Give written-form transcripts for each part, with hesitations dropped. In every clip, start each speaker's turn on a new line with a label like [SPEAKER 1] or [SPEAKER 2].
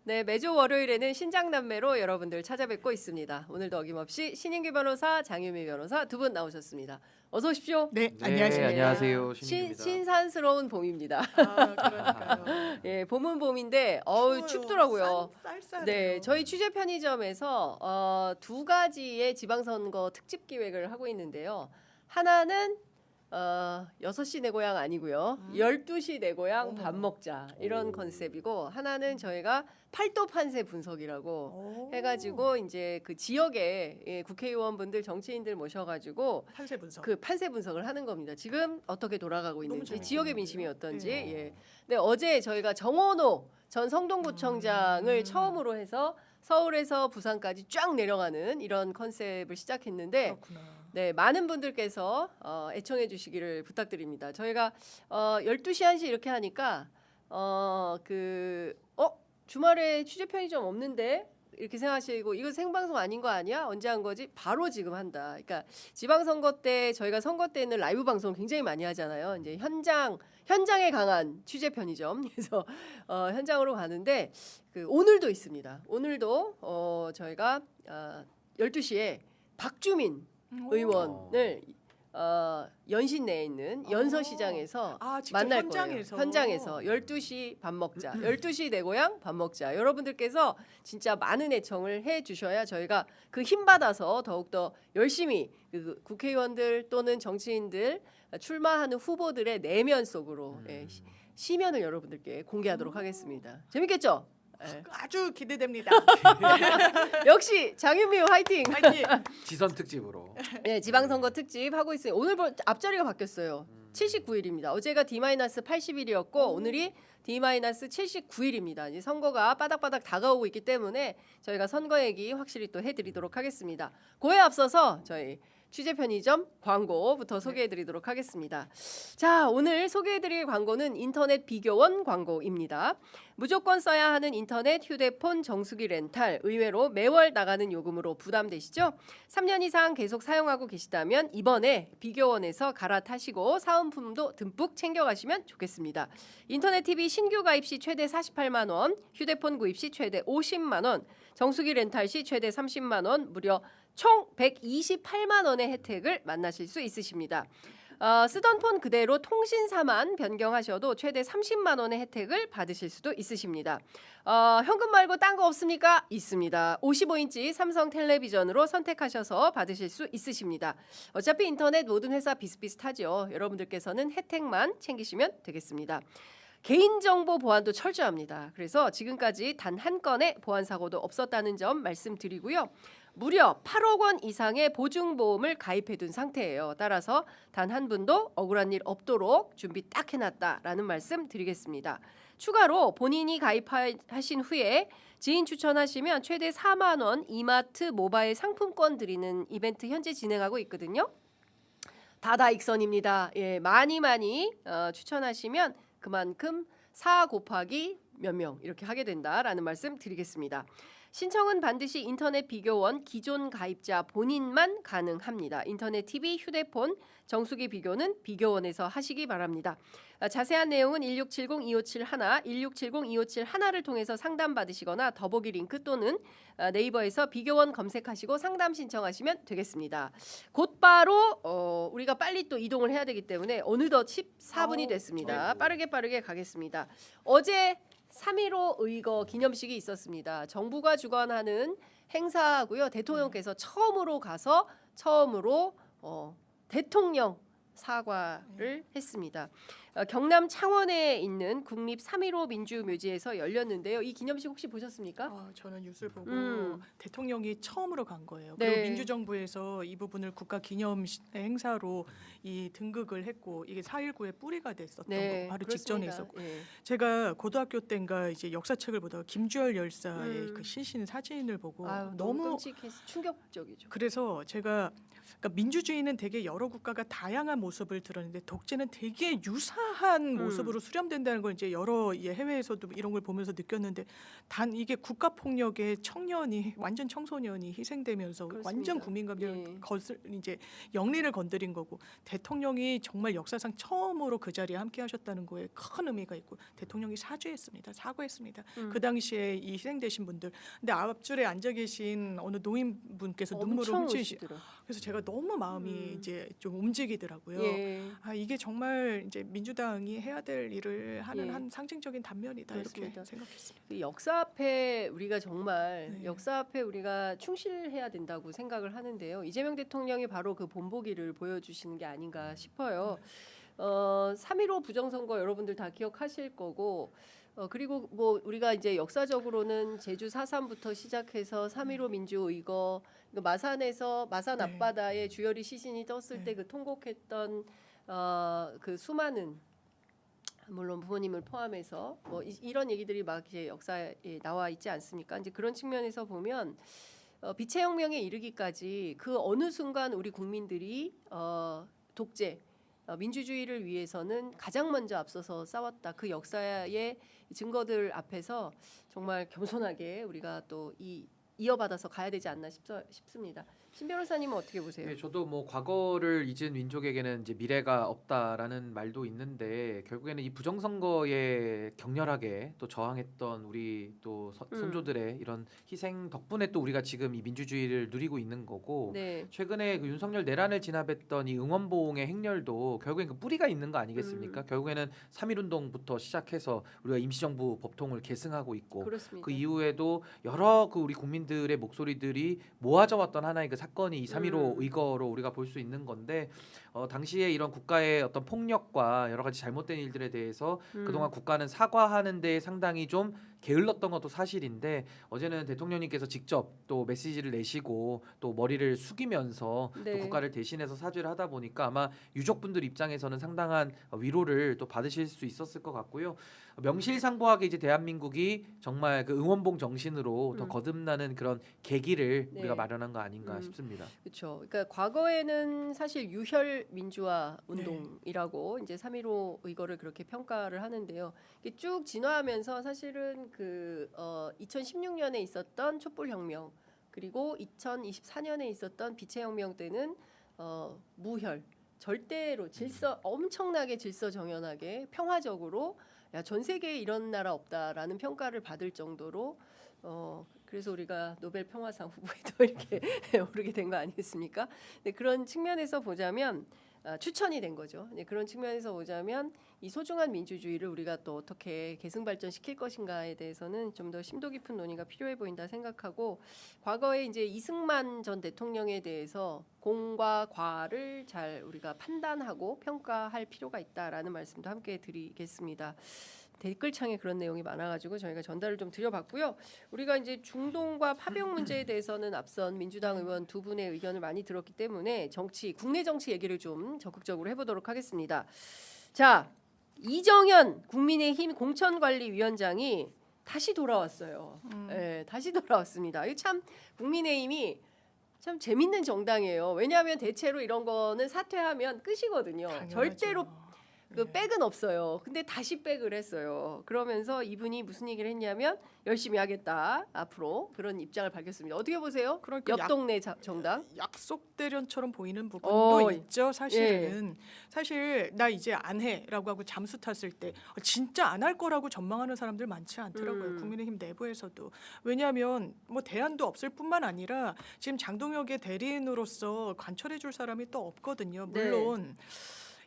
[SPEAKER 1] 네, 매주 월요일에는 신장남매로 여러분들 찾아뵙고 있습니다. 오늘도 어김없이 신인규 변호사, 장유미 변호사 두 분 나오셨습니다. 어서 오십시오.
[SPEAKER 2] 네,
[SPEAKER 3] 네,
[SPEAKER 2] 안녕하십니까.
[SPEAKER 3] 안녕하세요. 신입니다.
[SPEAKER 1] 신산스러운 봄입니다.
[SPEAKER 2] 그러니까요.
[SPEAKER 1] 예, 봄은 봄인데 춥더라고요.
[SPEAKER 2] 쌀쌀해요.
[SPEAKER 1] 네, 저희 취재 편의점에서 두 가지의 지방선거 특집 기획을 하고 있는데요. 하나는 6시 내 고향 아니고요. 12시 내 고향
[SPEAKER 2] 어머.
[SPEAKER 1] 밥 먹자 이런
[SPEAKER 3] 오.
[SPEAKER 1] 컨셉이고, 하나는 저희가 팔도 판세 분석이라고
[SPEAKER 2] 오.
[SPEAKER 1] 해가지고 이제 그 지역에 국회의원분들 정치인들 모셔가지고
[SPEAKER 2] 판세 분석.
[SPEAKER 1] 그 판세 분석을 하는 겁니다. 지금 어떻게 돌아가고
[SPEAKER 2] 너무
[SPEAKER 1] 있는지,
[SPEAKER 2] 재밌겠는데요?
[SPEAKER 1] 지역의 민심이 어떤지.
[SPEAKER 2] 네.
[SPEAKER 1] 예. 근데 어제 저희가 정원호 전 성동구청장을 처음으로 해서 서울에서 부산까지 쫙 내려가는 이런 컨셉을 시작했는데,
[SPEAKER 2] 그렇구나.
[SPEAKER 1] 네, 많은 분들께서 애청해 주시기를 부탁드립니다. 저희가 12시 1시 이렇게 하니까 주말에 취재 편의점 없는데 이렇게 생각하시고, 이거 생방송 아닌 거 아니야? 언제 한 거지? 바로 지금 한다. 그러니까 지방선거 때, 저희가 선거 때는 라이브 방송 굉장히 많이 하잖아요. 이제 현장에 강한 취재 편의점. 그래서 현장으로 가는데 오늘도 있습니다. 오늘도 저희가 12시에 박주민 의원을 연신내에 있는 연서시장에서
[SPEAKER 2] 직접
[SPEAKER 1] 만날
[SPEAKER 2] 현장에서.
[SPEAKER 1] 거예요. 현장에서 12시 밥 먹자. 12시 내 고향 밥 먹자. 여러분들께서 진짜 많은 애청을 해 주셔야 저희가 그 힘 받아서 더욱더 열심히 그 국회의원들 또는 정치인들, 출마하는 후보들의 내면 속으로 시면을 여러분들께 공개하도록 하겠습니다. 재밌겠죠? 예.
[SPEAKER 2] 아주 기대됩니다.
[SPEAKER 1] 역시 장윤미 화이팅.
[SPEAKER 2] 파이팅.
[SPEAKER 3] 지선 특집으로.
[SPEAKER 1] 네, 지방선거 특집 하고 있어요. 오늘 앞자리가 바뀌었어요. 79일입니다. 어제가 D-80일이었고 오늘이 D-79일입니다. 이제 선거가 바닥바닥 다가오고 있기 때문에 저희가 선거 얘기 확실히 또 해드리도록 하겠습니다. 그에 앞서서 저희 취재 편의점 광고부터 소개해드리도록 하겠습니다. 자, 오늘 소개해드릴 광고는 인터넷 비교원 광고입니다. 무조건 써야 하는 인터넷, 휴대폰, 정수기 렌탈, 의외로 매월 나가는 요금으로 부담되시죠? 3년 이상 계속 사용하고 계시다면 이번에 비교원에서 갈아타시고 사은품도 듬뿍 챙겨가시면 좋겠습니다. 인터넷 TV 신규 가입 시 최대 48만 원, 휴대폰 구입 시 최대 50만 원, 정수기 렌탈 시 최대 30만 원, 무려 총 128만 원의 혜택을 만나실 수 있으십니다. 쓰던 폰 그대로 통신사만 변경하셔도 최대 30만 원의 혜택을 받으실 수도 있으십니다. 현금 말고 딴 거 없습니까? 있습니다. 55인치 삼성 텔레비전으로 선택하셔서 받으실 수 있으십니다. 어차피 인터넷 모든 회사 비슷비슷하죠. 여러분들께서는 혜택만 챙기시면 되겠습니다. 개인정보 보안도 철저합니다. 그래서 지금까지 단 한 건의 보안 사고도 없었다는 점 말씀드리고요. 무려 8억 원 이상의 보증보험을 가입해둔 상태예요. 따라서 단 한 분도 억울한 일 없도록 준비 딱 해놨다라는 말씀 드리겠습니다. 추가로 본인이 가입하신 후에 지인 추천하시면 최대 4만 원 이마트 모바일 상품권 드리는 이벤트 현재 진행하고 있거든요. 다다익선입니다. 예, 많이 추천하시면 그만큼 4 곱하기 몇 명 이렇게 하게 된다라는 말씀 드리겠습니다. 신청은 반드시 인터넷 비교원 기존 가입자 본인만 가능합니다. 인터넷 TV, 휴대폰, 정수기 비교는 비교원에서 하시기 바랍니다. 자세한 내용은 1670-2571, 1670-2571를 통해서 상담받으시거나 더보기 링크 또는 네이버에서 비교원 검색하시고 상담 신청하시면 되겠습니다. 곧바로 우리가 빨리 또 이동을 해야 되기 때문에 어느덧 14분이 됐습니다. 빠르게 가겠습니다. 어제 3.15 의거 기념식이 있었습니다. 정부가 주관하는 행사고요. 대통령께서 처음으로 가서 대통령 사과를 했습니다. 경남 창원에 있는 국립 3.15 민주묘지에서 열렸는데요. 이 기념식 혹시 보셨습니까?
[SPEAKER 2] 저는 뉴스를 보고
[SPEAKER 1] 음.
[SPEAKER 2] 대통령이 처음으로 간 거예요.
[SPEAKER 1] 네.
[SPEAKER 2] 그리고 민주정부에서 이 부분을 국가 기념 행사로 이 등극을 했고 이게 4.19의 뿌리가 됐었던 거 바로 직전에 있었고
[SPEAKER 1] 예.
[SPEAKER 2] 제가 고등학교 때인가 이제 역사책을 보다가 김주열 열사의 그 시신 사진을 보고
[SPEAKER 1] 아유, 너무 끔찍해서 충격적이죠.
[SPEAKER 2] 그래서 제가 그러니까 민주주의는 되게 여러 국가가 다양한 모습을 드러내는데 독재는 되게 유사한 온화한 모습으로 수렴된다는 걸 이제 여러 해외에서도 이런 걸 보면서 느꼈는데 단 이게 국가 폭력에 청년이 완전 청소년이 희생되면서
[SPEAKER 1] 그렇습니다.
[SPEAKER 2] 완전 국민 감정을
[SPEAKER 1] 예.
[SPEAKER 2] 이제 영리를 건드린 거고 대통령이 정말 역사상 처음으로 그 자리에 함께 하셨다는 거에 큰 의미가 있고 대통령이 사과했습니다. 그 당시에 이 희생되신 분들 근데 앞줄에 앉아 계신 어느 노인분께서 눈물을
[SPEAKER 1] 엄청
[SPEAKER 2] 훔치시
[SPEAKER 1] 우시더라.
[SPEAKER 2] 그래서 제가 너무 마음이 이제 좀 움직이더라고요.
[SPEAKER 1] 예.
[SPEAKER 2] 아 이게 정말 이제 민주당이 해야 될 일을 하는
[SPEAKER 1] 예.
[SPEAKER 2] 한 상징적인 단면이다
[SPEAKER 1] 그렇습니다.
[SPEAKER 2] 이렇게 생각했습니다.
[SPEAKER 1] 그 역사 앞에 우리가 정말
[SPEAKER 2] 네.
[SPEAKER 1] 역사 앞에 우리가 충실해야 된다고 생각을 하는데요. 이재명 대통령이 바로 그 본보기를 보여주시는 게 아닌가 싶어요. 3.15 부정선거 여러분들 다 기억하실 거고 그리고 뭐 우리가 이제 역사적으로는 제주 4.3부터 시작해서 3.15 민주의거 마산에서 마산
[SPEAKER 2] 네.
[SPEAKER 1] 앞바다에 주열이 시신이 떴을
[SPEAKER 2] 네.
[SPEAKER 1] 때 그 통곡했던 그 수많은 물론 부모님을 포함해서 뭐 이런 얘기들이 막 이제 역사에 나와 있지 않습니까? 이제 그런 측면에서 보면 빛의 혁명에 이르기까지 그 어느 순간 우리 국민들이 독재 민주주의를 위해서는 가장 먼저 앞서서 싸웠다. 그 역사의 증거들 앞에서 정말 겸손하게 우리가 또 이어받아서 가야 되지 않나 싶습니다. 신 변호사님은 어떻게 보세요?
[SPEAKER 3] 네, 저도 뭐 과거를 잊은 민족에게는 이제 미래가 없다라는 말도 있는데 결국에는 이 부정선거에 격렬하게 또 저항했던 우리 또 선조들의 이런 희생 덕분에 또 우리가 지금 이 민주주의를 누리고 있는 거고
[SPEAKER 1] 네.
[SPEAKER 3] 최근에 그 윤석열 내란을 진압했던 이 응원봉의 행렬도 결국엔 그 뿌리가 있는 거 아니겠습니까? 결국에는 3.1운동부터 시작해서 우리가 임시정부 법통을 계승하고 있고
[SPEAKER 1] 그렇습니다.
[SPEAKER 3] 그 이후에도 여러 그 우리 국민들의 목소리들이 모아져 왔던 하나의 그 사건이 이 3.15 의거로 우리가 볼 수 있는 건데 당시에 이런 국가의 어떤 폭력과 여러 가지 잘못된 일들에 대해서 그동안 국가는 사과하는 데 상당히 좀 게을렀던 것도 사실인데 어제는 대통령님께서 직접 또 메시지를 내시고 또 머리를 숙이면서
[SPEAKER 1] 네.
[SPEAKER 3] 또 국가를 대신해서 사죄를 하다 보니까 아마 유족분들 입장에서는 상당한 위로를 또 받으실 수 있었을 것 같고요. 명실상부하게 이제 대한민국이 정말 그 응원봉 정신으로 더 거듭나는 그런 계기를
[SPEAKER 1] 네.
[SPEAKER 3] 우리가 마련한 거 아닌가 싶습니다.
[SPEAKER 1] 그렇죠. 그러니까 과거에는 사실 유혈 민주화 운동이라고 이제 3.15 의거를 그렇게 평가를 하는데요. 이게 쭉 진화하면서 사실은 그 2016년에 있었던 촛불혁명 그리고 2024년에 있었던 빛의 혁명 때는 무혈 절대로 엄청나게 질서 정연하게 평화적으로 야, 전 세계에 이런 나라 없다라는 평가를 받을 정도로 그래서 우리가 노벨 평화상 후보에도 이렇게 오르게 된 거 아니겠습니까? 네, 그런 측면에서 보자면 추천이 된 거죠. 네, 그런 측면에서 보자면 이 소중한 민주주의를 우리가 또 어떻게 계승 발전시킬 것인가에 대해서는 좀 더 심도 깊은 논의가 필요해 보인다 생각하고 과거에 이제 이승만 전 대통령에 대해서 공과 과를 잘 우리가 판단하고 평가할 필요가 있다라는 말씀도 함께 드리겠습니다. 댓글창에 그런 내용이 많아가지고 저희가 전달을 좀 드려봤고요. 우리가 이제 중동과 파병 문제에 대해서는 앞선 민주당 의원 두 분의 의견을 많이 들었기 때문에 국내 정치 얘기를 좀 적극적으로 해보도록 하겠습니다. 자, 이정현 국민의힘 공천관리위원장이 다시 돌아왔어요. 네, 다시 돌아왔습니다. 이게 참 국민의힘이 참 재밌는 정당이에요. 왜냐하면 대체로 이런 거는 사퇴하면 끝이거든요.
[SPEAKER 2] 당연하죠.
[SPEAKER 1] 절대로 그 백은 없어요. 근데 다시 백을 했어요. 그러면서 이분이 무슨 얘기를 했냐면 열심히 하겠다 앞으로 그런 입장을 밝혔습니다. 어떻게 보세요?
[SPEAKER 2] 그러니까
[SPEAKER 1] 옆 동네 정당.
[SPEAKER 2] 약속 대련처럼 보이는 부분도
[SPEAKER 1] 어,
[SPEAKER 2] 있죠. 사실은 사실 나 이제 안 해라고 하고 잠수 탔을 때 진짜 안 할 거라고 전망하는 사람들 많지 않더라고요. 국민의힘 내부에서도. 왜냐하면 뭐 대안도 없을 뿐만 아니라 지금 장동혁의 대리인으로서 관철해줄 사람이 또 없거든요. 물론.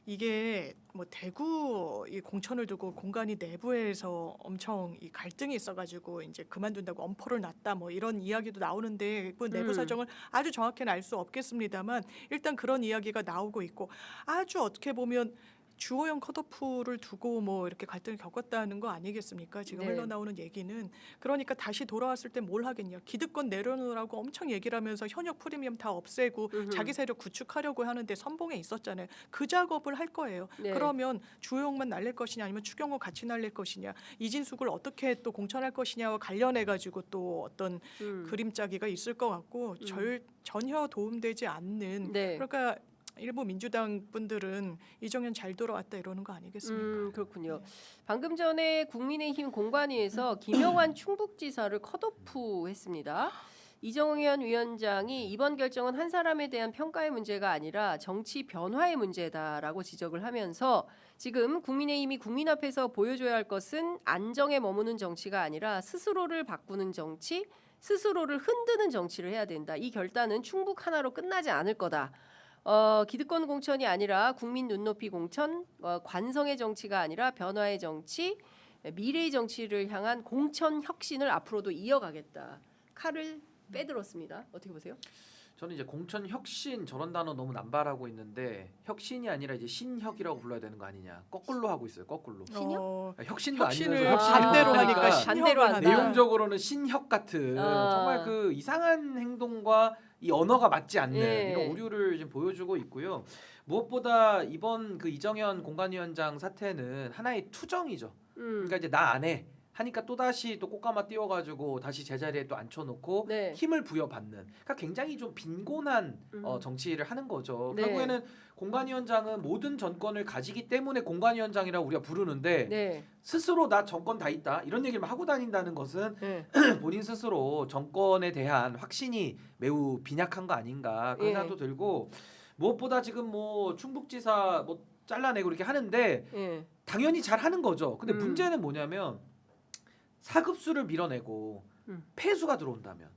[SPEAKER 2] 이게 뭐 대구 이 공천을 두고 공간이 내부에서 엄청 이 갈등이 있어가지고 이제 그만둔다고 엄포를 놨다 뭐 이런 이야기도 나오는데 그 내부 사정을 아주 정확히는 알 수 없겠습니다만 일단 그런 이야기가 나오고 있고 아주 어떻게 보면 주호영 컷오프를 두고 뭐 이렇게 갈등을 겪었다는 거 아니겠습니까? 지금
[SPEAKER 1] 네.
[SPEAKER 2] 흘러나오는 얘기는 그러니까 다시 돌아왔을 때 뭘 하겠냐? 기득권 내려놓으라고 엄청 얘기를 하면서 현역 프리미엄 다 없애고 자기 세력 구축하려고 하는데 선봉에 있었잖아요. 그 작업을 할 거예요.
[SPEAKER 1] 네.
[SPEAKER 2] 그러면 주호영만 날릴 것이냐 아니면 추경호 같이 날릴 것이냐 이진숙을 어떻게 또 공천할 것이냐와 관련해 가지고 또 어떤 그림짜기가 있을 것 같고 전혀 도움되지 않는
[SPEAKER 1] 네.
[SPEAKER 2] 그러니까 일부 민주당 분들은 이정현 잘 돌아왔다 이러는 거 아니겠습니까?
[SPEAKER 1] 그렇군요. 방금 전에 국민의힘 공관위에서 김영환 충북지사를 컷오프했습니다. 이정현 위원장이 이번 결정은 한 사람에 대한 평가의 문제가 아니라 정치 변화의 문제다라고 지적을 하면서 지금 국민의힘이 국민 앞에서 보여줘야 할 것은 안정에 머무는 정치가 아니라 스스로를 바꾸는 정치, 스스로를 흔드는 정치를 해야 된다. 이 결단은 충북 하나로 끝나지 않을 거다. 기득권 공천이 아니라 국민 눈높이 공천, 관성의 정치가 아니라 변화의 정치, 미래의 정치를 향한 공천 혁신을 앞으로도 이어가겠다. 칼을 빼들었습니다. 어떻게 보세요?
[SPEAKER 3] 저는 이제 공천 혁신 저런 단어 너무 남발하고 있는데 혁신이 아니라 이제 신혁이라고 불러야 되는 거 아니냐. 거꾸로 하고 있어요. 거꾸로.
[SPEAKER 1] 신혁?
[SPEAKER 3] 혁신도
[SPEAKER 2] 혁신을
[SPEAKER 3] 아니면서
[SPEAKER 2] 반대로
[SPEAKER 3] 혁신을
[SPEAKER 2] 하니까
[SPEAKER 3] 하니까
[SPEAKER 1] 반대로
[SPEAKER 2] 신혁을
[SPEAKER 1] 한다.
[SPEAKER 3] 내용적으로는 신혁 같은 정말 그 이상한 행동과 이 언어가 맞지 않는
[SPEAKER 1] 네.
[SPEAKER 3] 이런 오류를 지금 보여주고 있고요. 무엇보다 이번 그 이정현 공관위원장 사태는 하나의 투정이죠. 그러니까 이제 나 안 해. 하니까 또 다시 또 꽃가마 띄워가지고 다시 제자리에 또 앉혀놓고
[SPEAKER 1] 네.
[SPEAKER 3] 힘을 부여받는. 그러니까 굉장히 좀 빈곤한 정치를 하는 거죠.
[SPEAKER 1] 네.
[SPEAKER 3] 결국에는 공관위원장은 모든 정권을 가지기 때문에 공관위원장이라고 우리가 부르는데
[SPEAKER 1] 네.
[SPEAKER 3] 스스로 나 정권 다 있다 이런 얘기를 하고 다닌다는 것은
[SPEAKER 1] 네.
[SPEAKER 3] 본인 스스로 정권에 대한 확신이 매우 빈약한 거 아닌가 그런
[SPEAKER 1] 예.
[SPEAKER 3] 생각도 들고 무엇보다 지금 뭐 충북지사 뭐 잘라내고 이렇게 하는데
[SPEAKER 1] 예.
[SPEAKER 3] 당연히 잘 하는 거죠. 근데
[SPEAKER 1] 음.
[SPEAKER 3] 문제는 뭐냐면 사급수를 밀어내고 폐수가 들어온다면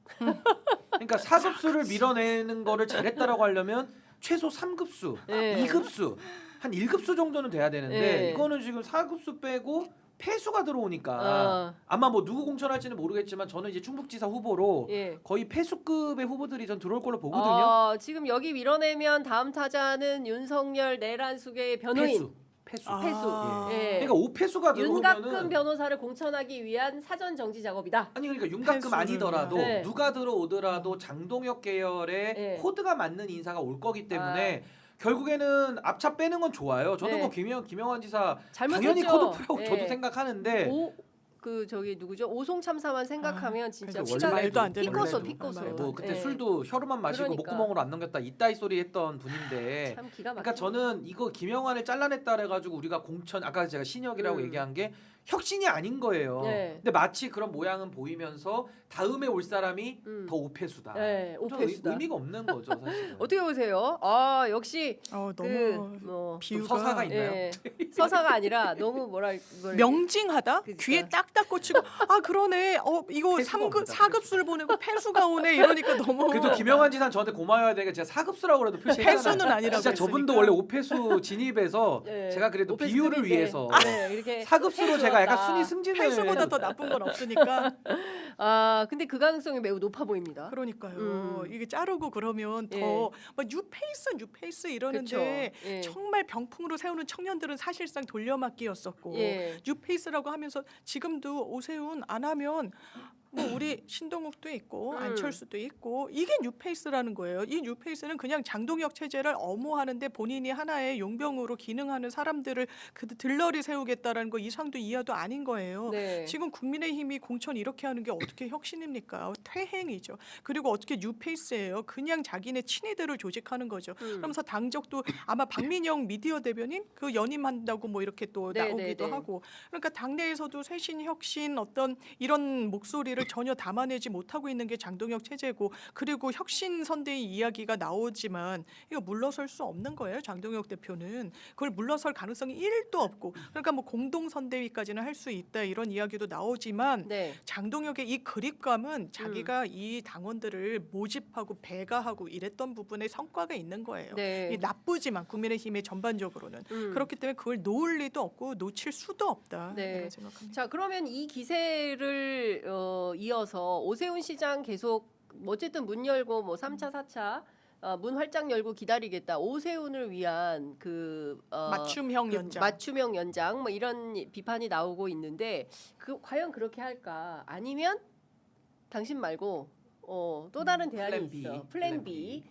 [SPEAKER 3] 그러니까 사급수를 밀어내는 거를 잘했다라고 하려면 최소 3급수,
[SPEAKER 1] 예.
[SPEAKER 3] 2급수, 한 1급수 정도는 돼야 되는데
[SPEAKER 1] 예.
[SPEAKER 3] 이거는 지금 4급수 빼고 폐수가 들어오니까
[SPEAKER 1] 아,
[SPEAKER 3] 아마 뭐 누구 공천할지는 모르겠지만 저는 이제 충북지사 후보로
[SPEAKER 1] 예.
[SPEAKER 3] 거의 폐수급의 후보들이 전 들어올 걸로 보거든요.
[SPEAKER 1] 지금 여기 밀어내면 다음 타자는 윤석열 내란숙의 변호인
[SPEAKER 3] 폐수.
[SPEAKER 1] 폐수. 예.
[SPEAKER 3] 그러니까 5폐수가
[SPEAKER 1] 윤곽근
[SPEAKER 3] 들어오면은
[SPEAKER 1] 변호사를 공천하기 위한 사전 정지 작업이다.
[SPEAKER 3] 아니 그러니까 윤곽금
[SPEAKER 2] 폐수를
[SPEAKER 3] 아니더라도
[SPEAKER 1] 네.
[SPEAKER 3] 누가 들어오더라도 장동혁 계열의
[SPEAKER 1] 네.
[SPEAKER 3] 코드가 맞는 인사가 올 거기 때문에 결국에는 앞차 빼는 건 좋아요. 저도
[SPEAKER 1] 네.
[SPEAKER 3] 뭐 김영환 지사
[SPEAKER 1] 잘못했죠.
[SPEAKER 3] 당연히 코드프라고
[SPEAKER 1] 예.
[SPEAKER 3] 저도 생각하는데
[SPEAKER 1] 그 저기 누구죠? 오송 참사만 생각하면 진짜
[SPEAKER 3] 그러니까
[SPEAKER 1] 피가
[SPEAKER 2] 말도 안 되는
[SPEAKER 1] 피꺼서
[SPEAKER 3] 원래도.
[SPEAKER 1] 피꺼서.
[SPEAKER 2] 말도
[SPEAKER 3] 뭐 그때
[SPEAKER 1] 예.
[SPEAKER 3] 술도 혀로만 마시고
[SPEAKER 1] 그러니까.
[SPEAKER 3] 목구멍으로 안 넘겼다 이따위 소리 했던 분인데
[SPEAKER 1] 참 기가 막혀.
[SPEAKER 3] 그러니까 저는 이거 김영환을 잘라냈다 그래가지고 우리가 공천 아까 제가 신혁이라고 얘기한 게 혁신이 아닌 거예요.
[SPEAKER 1] 네.
[SPEAKER 3] 근데 마치 그런 모양은 보이면서 다음에 올 사람이 더 오폐수다.
[SPEAKER 1] 네,
[SPEAKER 3] 좀
[SPEAKER 1] 오폐수다.
[SPEAKER 3] 의미가 없는 거죠 사실은.
[SPEAKER 1] 어떻게 보세요? 역시
[SPEAKER 2] 너무
[SPEAKER 1] 뭐
[SPEAKER 3] 좀
[SPEAKER 2] 비유가
[SPEAKER 3] 서사가 있나요?
[SPEAKER 1] 예, 서사가 아니라 너무
[SPEAKER 2] 명징하다.
[SPEAKER 1] 그러니까.
[SPEAKER 2] 귀에 딱딱 꽂히고 그러네. 이거
[SPEAKER 3] 폐수가
[SPEAKER 2] 3급
[SPEAKER 3] 옵니다,
[SPEAKER 2] 4급수를 보내고 폐수가 오네 이러니까 너무
[SPEAKER 3] 그래도 김영환 지사는 저한테 고마워야 되는 게 제가 4급수라고 그래도 표시했잖아요.
[SPEAKER 2] 폐수는 아니라고
[SPEAKER 3] 진짜 저분도
[SPEAKER 2] 했으니까.
[SPEAKER 3] 원래 오폐수 진입해서
[SPEAKER 1] 예,
[SPEAKER 3] 제가 그래도
[SPEAKER 1] 오폐수
[SPEAKER 3] 비유를
[SPEAKER 1] 급인데.
[SPEAKER 3] 위해서
[SPEAKER 1] 네, 이렇게
[SPEAKER 3] 4급수로 제가 약간
[SPEAKER 1] 해주었다.
[SPEAKER 3] 순위 승진을
[SPEAKER 2] 폐수보다 더 나쁜 건 없으니까.
[SPEAKER 1] 근데 그 가능성이 매우 높아 보입니다.
[SPEAKER 2] 그러니까요. 이게 자르고 그러면
[SPEAKER 1] 예.
[SPEAKER 2] 더막 뉴페이스 이러는데
[SPEAKER 1] 그쵸. 예.
[SPEAKER 2] 정말 병풍으로 세우는 청년들은 사실상 돌려막기였었고
[SPEAKER 1] 예.
[SPEAKER 2] 뉴페이스라고 하면서 지금도 오세훈 안 하면 뭐 우리 신동욱도 있고 안철수도 있고 이게 뉴페이스라는 거예요. 이 뉴페이스는 그냥 장동혁 체제를 엄호하는데 본인이 하나의 용병으로 기능하는 사람들을 그 들러리 세우겠다라는 거 이상도 이하도 아닌 거예요.
[SPEAKER 1] 네.
[SPEAKER 2] 지금 국민의힘이 공천 이렇게 하는 게 어떻게 혁신입니까? 퇴행이죠. 그리고 어떻게 뉴페이스예요? 그냥 자기네 친이들을 조직하는 거죠. 그러면서 당적도 아마 박민영 미디어 대변인 그 연임한다고 뭐 이렇게 또
[SPEAKER 1] 네,
[SPEAKER 2] 나오기도
[SPEAKER 1] 네, 네.
[SPEAKER 2] 하고 그러니까 당내에서도 쇄신 혁신 어떤 이런 목소리를 전혀 담아내지 못하고 있는 게 장동혁 체제고 그리고 혁신 선대의 이야기가 나오지만 이거 물러설 수 없는 거예요. 장동혁 대표는 그걸 물러설 가능성이 1도 없고 그러니까 뭐 공동 선대위까지는 할 수 있다 이런 이야기도 나오지만
[SPEAKER 1] 네.
[SPEAKER 2] 장동혁의 이 그립감은 자기가 이 당원들을 모집하고 배가하고 이랬던 부분에 성과가 있는 거예요.
[SPEAKER 1] 네.
[SPEAKER 2] 이 나쁘지만 국민의힘의 전반적으로는 그렇기 때문에 그걸 놓을 리도 없고 놓칠 수도 없다.
[SPEAKER 1] 네.
[SPEAKER 2] 이런 생각합니다.
[SPEAKER 1] 자, 그러면 이 기세를 이어서 오세훈 시장 계속 어쨌든 문 열고 뭐 3차, 4차 문 활짝 열고 기다리겠다. 오세훈을 위한
[SPEAKER 2] 맞춤형 연장.
[SPEAKER 1] 맞춤형 연장 뭐 이런 비판이 나오고 있는데 과연 그렇게 할까? 아니면 당신 말고 또 다른 대안이
[SPEAKER 3] 플랜 B.
[SPEAKER 1] 있어. 플랜 B.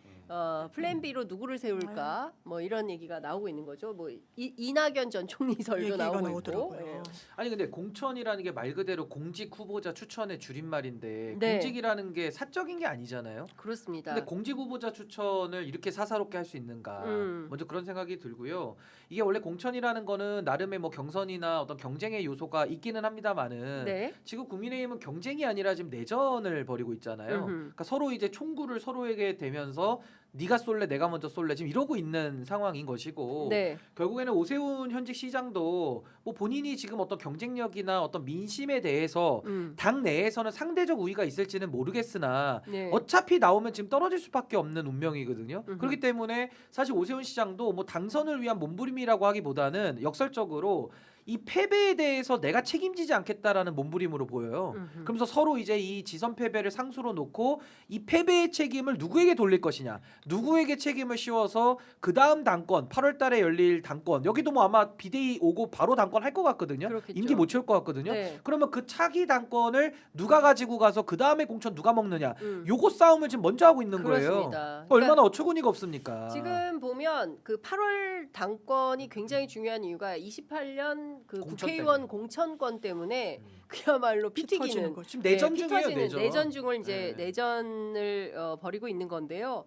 [SPEAKER 1] 플랜 B로 누구를 세울까 뭐 이런 얘기가 나오고 있는 거죠. 뭐 이낙연 전 총리설도
[SPEAKER 2] 얘기가
[SPEAKER 1] 나오고
[SPEAKER 2] 나오더라고요.
[SPEAKER 1] 있고. 예.
[SPEAKER 3] 아니 근데 공천이라는 게 말 그대로 공직 후보자 추천의 줄임말인데
[SPEAKER 1] 네.
[SPEAKER 3] 공직이라는 게 사적인 게 아니잖아요.
[SPEAKER 1] 그렇습니다.
[SPEAKER 3] 근데 공직 후보자 추천을 이렇게 사사롭게 할 수 있는가? 먼저 그런 생각이 들고요. 이게 원래 공천이라는 거는 나름의 뭐 경선이나 어떤 경쟁의 요소가 있기는 합니다만은
[SPEAKER 1] 네.
[SPEAKER 3] 지금 국민의힘은 경쟁이 아니라 지금 내전을 벌이고 있잖아요. 그러니까 서로 이제 총구를 서로에게 대면서 네가 쏠래 내가 먼저 쏠래 지금 이러고 있는 상황인 것이고
[SPEAKER 1] 네.
[SPEAKER 3] 결국에는 오세훈 현직 시장도 뭐 본인이 지금 어떤 경쟁력이나 어떤 민심에 대해서 당 내에서는 상대적 우위가 있을지는 모르겠으나
[SPEAKER 1] 네.
[SPEAKER 3] 어차피 나오면 지금 떨어질 수밖에 없는 운명이거든요.
[SPEAKER 1] 음흠.
[SPEAKER 3] 그렇기 때문에 사실 오세훈 시장도 뭐 당선을 위한 몸부림이라고 하기보다는 역설적으로 이 패배에 대해서 내가 책임지지 않겠다라는 몸부림으로 보여요. 그러면서 서로 이제 이 지선 패배를 상수로 놓고 이 패배의 책임을 누구에게 돌릴 것이냐, 누구에게 책임을 씌워서 그 다음 당권 8월달에 열릴 당권 여기도 뭐 아마 비대위 오고 바로 당권 할 것 같거든요.
[SPEAKER 1] 그렇겠죠.
[SPEAKER 3] 임기 못 채울 것 같거든요.
[SPEAKER 1] 네.
[SPEAKER 3] 그러면 그 차기 당권을 누가 가지고 가서 그 다음에 공천 누가 먹느냐,
[SPEAKER 1] 음.
[SPEAKER 3] 요거 싸움을 지금 먼저 하고 있는 거예요.
[SPEAKER 1] 그렇습니다.
[SPEAKER 3] 얼마나 어처구니가 없습니까?
[SPEAKER 1] 지금 보면 그 8월 당권이 굉장히 중요한 이유가 28년 그
[SPEAKER 3] 공천
[SPEAKER 1] 국회의원 공천권 때문에 그야말로
[SPEAKER 2] 피 터지는
[SPEAKER 1] 피튀기는
[SPEAKER 2] 거죠.
[SPEAKER 3] 지금 내전
[SPEAKER 1] 피
[SPEAKER 3] 중이에요.
[SPEAKER 1] 터지는 내전 중을 이제
[SPEAKER 3] 네.
[SPEAKER 1] 내전을 벌이고 있는 건데요.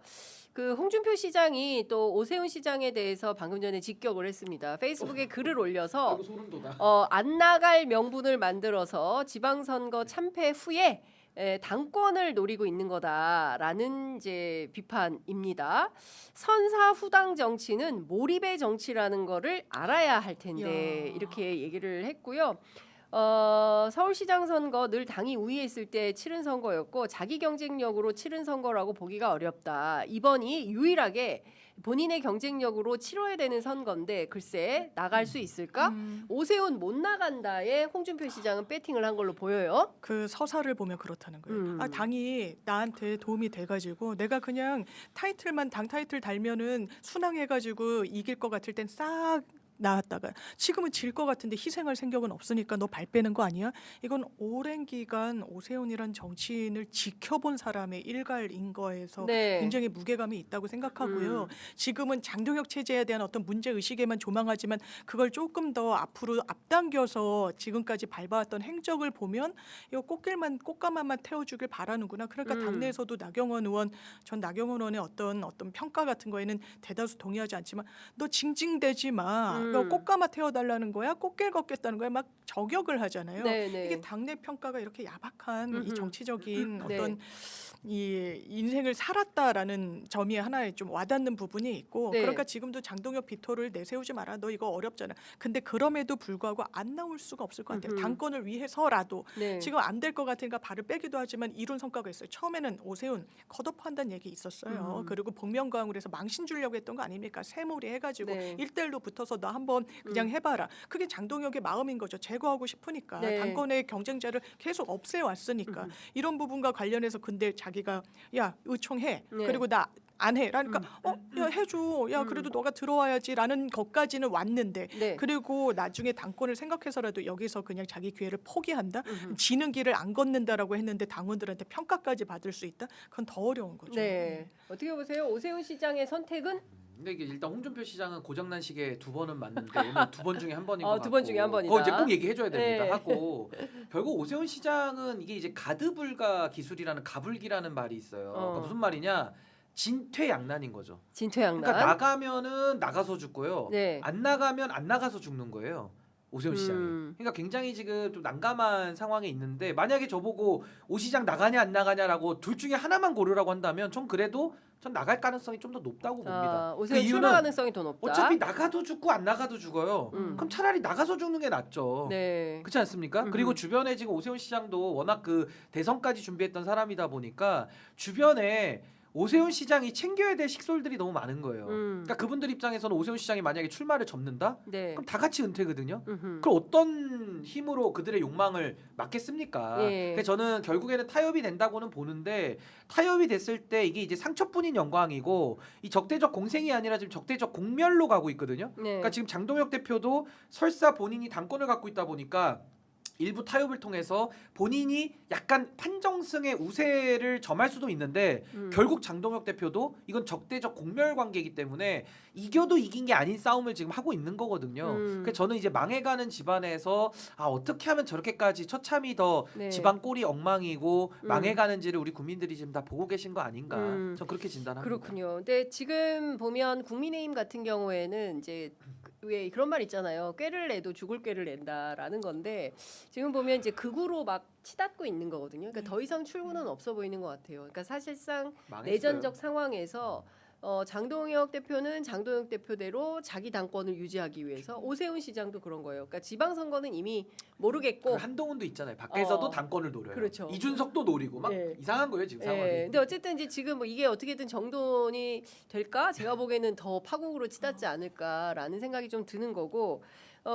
[SPEAKER 1] 그 홍준표 시장이 또 오세훈 시장에 대해서 방금 전에 직격을 했습니다. 페이스북에 글을 올려서
[SPEAKER 3] 아이고, 소름 돋아.
[SPEAKER 1] 안 나갈 명분을 만들어서 지방선거 참패 후에 당권을 노리고 있는 거다라는 이제 비판입니다. 선사 후당 정치는 몰입의 정치라는 거를 알아야 할 텐데
[SPEAKER 2] 야.
[SPEAKER 1] 이렇게 얘기를 했고요. 서울시장 선거 늘 당이 우위에 있을 때 치른 선거였고 자기 경쟁력으로 치른 선거라고 보기가 어렵다. 이번이 유일하게 본인의 경쟁력으로 치러야 되는 선거인데 글쎄 나갈 수 있을까? 오세훈 못 나간다에 홍준표 시장은 배팅을 한 걸로 보여요.
[SPEAKER 2] 그 서사를 보면 그렇다는 거예요. 아, 당이 나한테 도움이 돼가지고 내가 그냥 타이틀만 당 타이틀 달면은 순항해가지고 이길 것 같을 땐 싹 나왔다가 지금은 질 것 같은데 희생할 생각은 없으니까 너 발 빼는 거 아니야? 이건 오랜 기간 오세훈이란 정치인을 지켜본 사람의 일갈인 거에서
[SPEAKER 1] 네.
[SPEAKER 2] 굉장히 무게감이 있다고 생각하고요. 지금은 장동혁 체제에 대한 어떤 문제 의식에만 조망하지만 그걸 조금 더 앞으로 앞당겨서 지금까지 밟아왔던 행적을 보면 이거 꽃가마만 태워주길 바라는구나. 그러니까 당내에서도 나경원 의원, 전 나경원 의원의 어떤 평가 같은 거에는 대다수 동의하지 않지만 너 징징대지 마. 너 꽃가마 태워달라는 거야? 꽃길 걷겠다는 거야? 막 저격을 하잖아요.
[SPEAKER 1] 네네.
[SPEAKER 2] 이게 당내 평가가 이렇게 야박한 이 정치적인
[SPEAKER 1] 네.
[SPEAKER 2] 어떤 이 인생을 살았다라는 점이 하나에 좀 와닿는 부분이 있고
[SPEAKER 1] 네.
[SPEAKER 2] 그러니까 지금도 장동혁 비토를 내세우지 마라. 너 이거 어렵잖아. 근데 그럼에도 불구하고 안 나올 수가 없을 것 같아요. 당권을 위해서라도
[SPEAKER 1] 네.
[SPEAKER 2] 지금 안 될 것 같으니까 발을 빼기도 하지만 이룬 성과가 있어요. 처음에는 오세훈 컷오프한다는 얘기 있었어요. 그리고 복면가왕으로 해서 망신 주려고 했던 거 아닙니까? 새몰이 해가지고
[SPEAKER 1] 네.
[SPEAKER 2] 1대1로 붙어서 너 한번 그냥 해봐라. 그게 장동혁의 마음인 거죠. 제거하고 싶으니까.
[SPEAKER 1] 네.
[SPEAKER 2] 당권의 경쟁자를 계속 없애왔으니까. 이런 부분과 관련해서 근데 자기가 야 의총해.
[SPEAKER 1] 네.
[SPEAKER 2] 그리고 나 안 해. 그러니까 야 해줘. 야 그래도 너가 들어와야지라는 것까지는 왔는데
[SPEAKER 1] 네.
[SPEAKER 2] 그리고 나중에 당권을 생각해서라도 여기서 그냥 자기 기회를 포기한다. 지는 길을 안 걷는다라고 했는데 당원들한테 평가까지 받을 수 있다. 그건 더 어려운 거죠.
[SPEAKER 1] 네. 어떻게 보세요? 오세훈 시장의 선택은
[SPEAKER 3] 근데 이게 일단 홍준표 시장은 고장난 시계 2번은 맞는데 오늘 2번 중에 한 번인 것 같고.
[SPEAKER 1] 두 번 중에 한 번이다.
[SPEAKER 3] 그거 이제 꼭 얘기해줘야 됩니다.
[SPEAKER 1] 네.
[SPEAKER 3] 하고 결국 오세훈 시장은 이게 이제 가드불가 기술이라는 가불기라는 말이 있어요. 그러니까 무슨 말이냐? 진퇴양난인 거죠.
[SPEAKER 1] 진퇴양난.
[SPEAKER 3] 그러니까 나가면은 나가서 죽고요.
[SPEAKER 1] 네.
[SPEAKER 3] 안 나가면 안 나가서 죽는 거예요. 오세훈 시장이. 그러니까 굉장히 지금 좀 난감한 상황에 있는데 만약에 저보고 오 시장 나가냐 안 나가냐라고 둘 중에 하나만 고르라고 한다면 전 그래도 전 나갈 가능성이 좀 더 높다고 봅니다.
[SPEAKER 1] 오세훈
[SPEAKER 3] 그
[SPEAKER 1] 출마 가능성이 더 높다.
[SPEAKER 3] 어차피 나가도 죽고 안 나가도 죽어요. 그럼 차라리 나가서 죽는 게 낫죠.
[SPEAKER 1] 네.
[SPEAKER 3] 그렇지 않습니까? 그리고 주변에 지금 오세훈 시장도 워낙 그 대선까지 준비했던 사람이다 보니까 주변에 오세훈 시장이 챙겨야 될 식솔들이 너무 많은 거예요. 그러니까 그분들 입장에서는 오세훈 시장이 만약에 출마를 접는다?
[SPEAKER 1] 네.
[SPEAKER 3] 그럼 다 같이 은퇴거든요.
[SPEAKER 1] 음흠.
[SPEAKER 3] 그럼 어떤 힘으로 그들의 욕망을 막겠습니까?
[SPEAKER 1] 예.
[SPEAKER 3] 그래서 저는 결국에는 타협이 된다고는 보는데 타협이 됐을 때 이게 이제 상처뿐인 영광이고 이 적대적 공생이 아니라 지금 적대적 공멸로 가고 있거든요.
[SPEAKER 1] 네.
[SPEAKER 3] 그러니까 지금 장동혁 대표도 설사 본인이 당권을 갖고 있다 보니까 일부 타협을 통해서 본인이 약간 판정승의 우세를 점할 수도 있는데 결국 장동혁 대표도 이건 적대적 공멸 관계이기 때문에 이겨도 이긴 게 아닌 싸움을 지금 하고 있는 거거든요. 그래서 저는 이제 망해가는 집안에서 어떻게 하면 저렇게까지 처참히 더
[SPEAKER 1] 네.
[SPEAKER 3] 집안 꼴이 엉망이고 망해가는지를 우리 국민들이 지금 다 보고 계신 거 아닌가. 저 그렇게 진단합니다.
[SPEAKER 1] 그렇군요. 근데 지금 보면 국민의힘 같은 경우에는 이제 왜 그런 말 있잖아요. 꾀를 내도 죽을 꾀를 낸다라는 건데 지금 보면 이제 극우로 막 치닫고 있는 거거든요. 그러니까 더 이상 출구는 없어 보이는 것 같아요. 그러니까 사실상
[SPEAKER 3] 망했어요.
[SPEAKER 1] 내전적 상황에서 장동혁 대표는 장동혁 대표대로 자기 당권을 유지하기 위해서 오세훈 시장도 그런 거예요. 그러니까 지방선거는 이미 모르겠고
[SPEAKER 3] 그리고 한동훈도 있잖아요. 밖에서도
[SPEAKER 1] 어,
[SPEAKER 3] 당권을 노려요.
[SPEAKER 1] 그렇죠.
[SPEAKER 3] 이준석도 노리고 막
[SPEAKER 1] 네.
[SPEAKER 3] 이상한 거예요 지금 상황이.
[SPEAKER 1] 근데 어쨌든 이제 지금 뭐 이게 어떻게든 정돈이 될까? 제가 보기에는 더 파국으로 치닫지 않을까라는 생각이 좀 드는 거고.